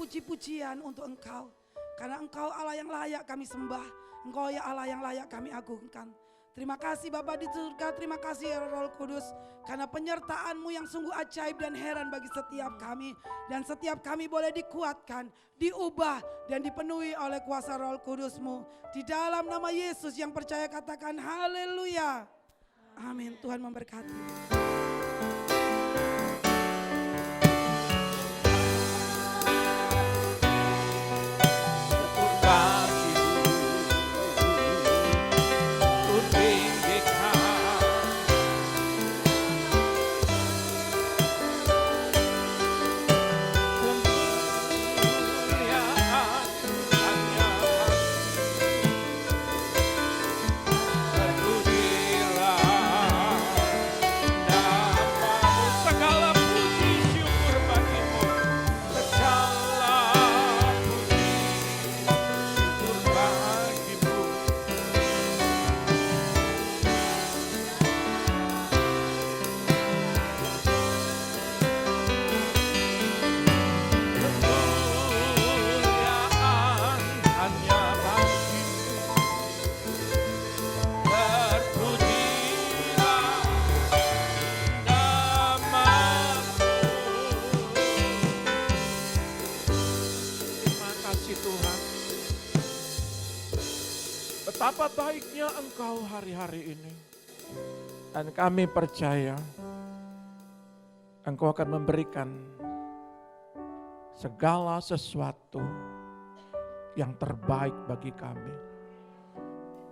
B: puji-pujian untuk Engkau. Karena Engkau Allah yang layak kami sembah. Engkau ya Allah yang layak kami agungkan. Terima kasih Bapa di surga, terima kasih ya Roh Kudus. Karena penyertaan-Mu yang sungguh ajaib dan heran bagi setiap kami. Dan setiap kami boleh dikuatkan, diubah dan dipenuhi oleh kuasa Roh Kudus-Mu. Di dalam nama Yesus yang percaya katakan haleluya. Amin, Tuhan memberkati.
A: Nah Betapa baiknya Engkau hari-hari ini. Dan kami percaya Engkau akan memberikan segala sesuatu yang terbaik bagi kami.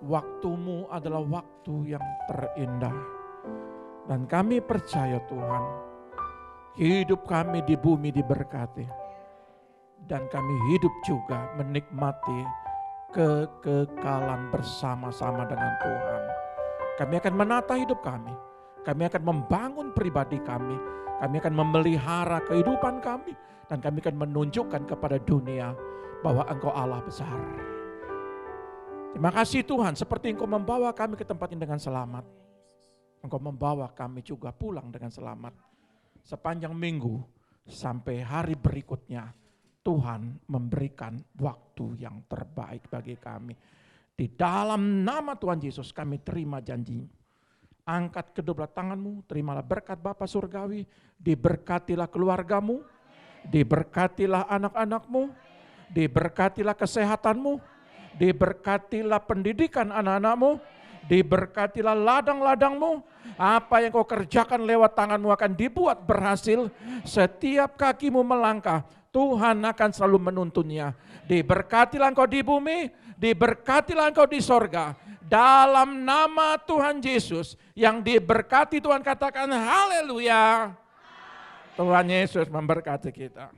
A: Waktumu adalah waktu yang terindah. Dan kami percaya Tuhan, hidup kami di bumi diberkati. Dan kami hidup juga menikmati kekekalan bersama-sama dengan Tuhan. Kami akan menata hidup kami. Kami akan membangun pribadi kami. Kami akan memelihara kehidupan kami. Dan kami akan menunjukkan kepada dunia bahwa Engkau Allah besar. Terima kasih Tuhan, seperti Engkau membawa kami ke tempat ini dengan selamat. Engkau membawa kami juga pulang dengan selamat. Sepanjang minggu sampai hari berikutnya, Tuhan memberikan waktu yang terbaik bagi kami. Di dalam nama Tuhan Yesus kami terima janji. Angkat kedua belah tanganmu, terimalah berkat Bapa Surgawi, diberkatilah keluargamu, diberkatilah anak-anakmu, diberkatilah kesehatanmu, diberkatilah pendidikan anak-anakmu, diberkatilah ladang-ladangmu. Apa yang kau kerjakan lewat tanganmu akan dibuat berhasil. Setiap kakimu melangkah, Tuhan akan selalu menuntunnya. Diberkatilah engkau di bumi, diberkatilah engkau di sorga. Dalam nama Tuhan Yesus yang diberkati Tuhan, katakan haleluya. Tuhan Yesus memberkati kita.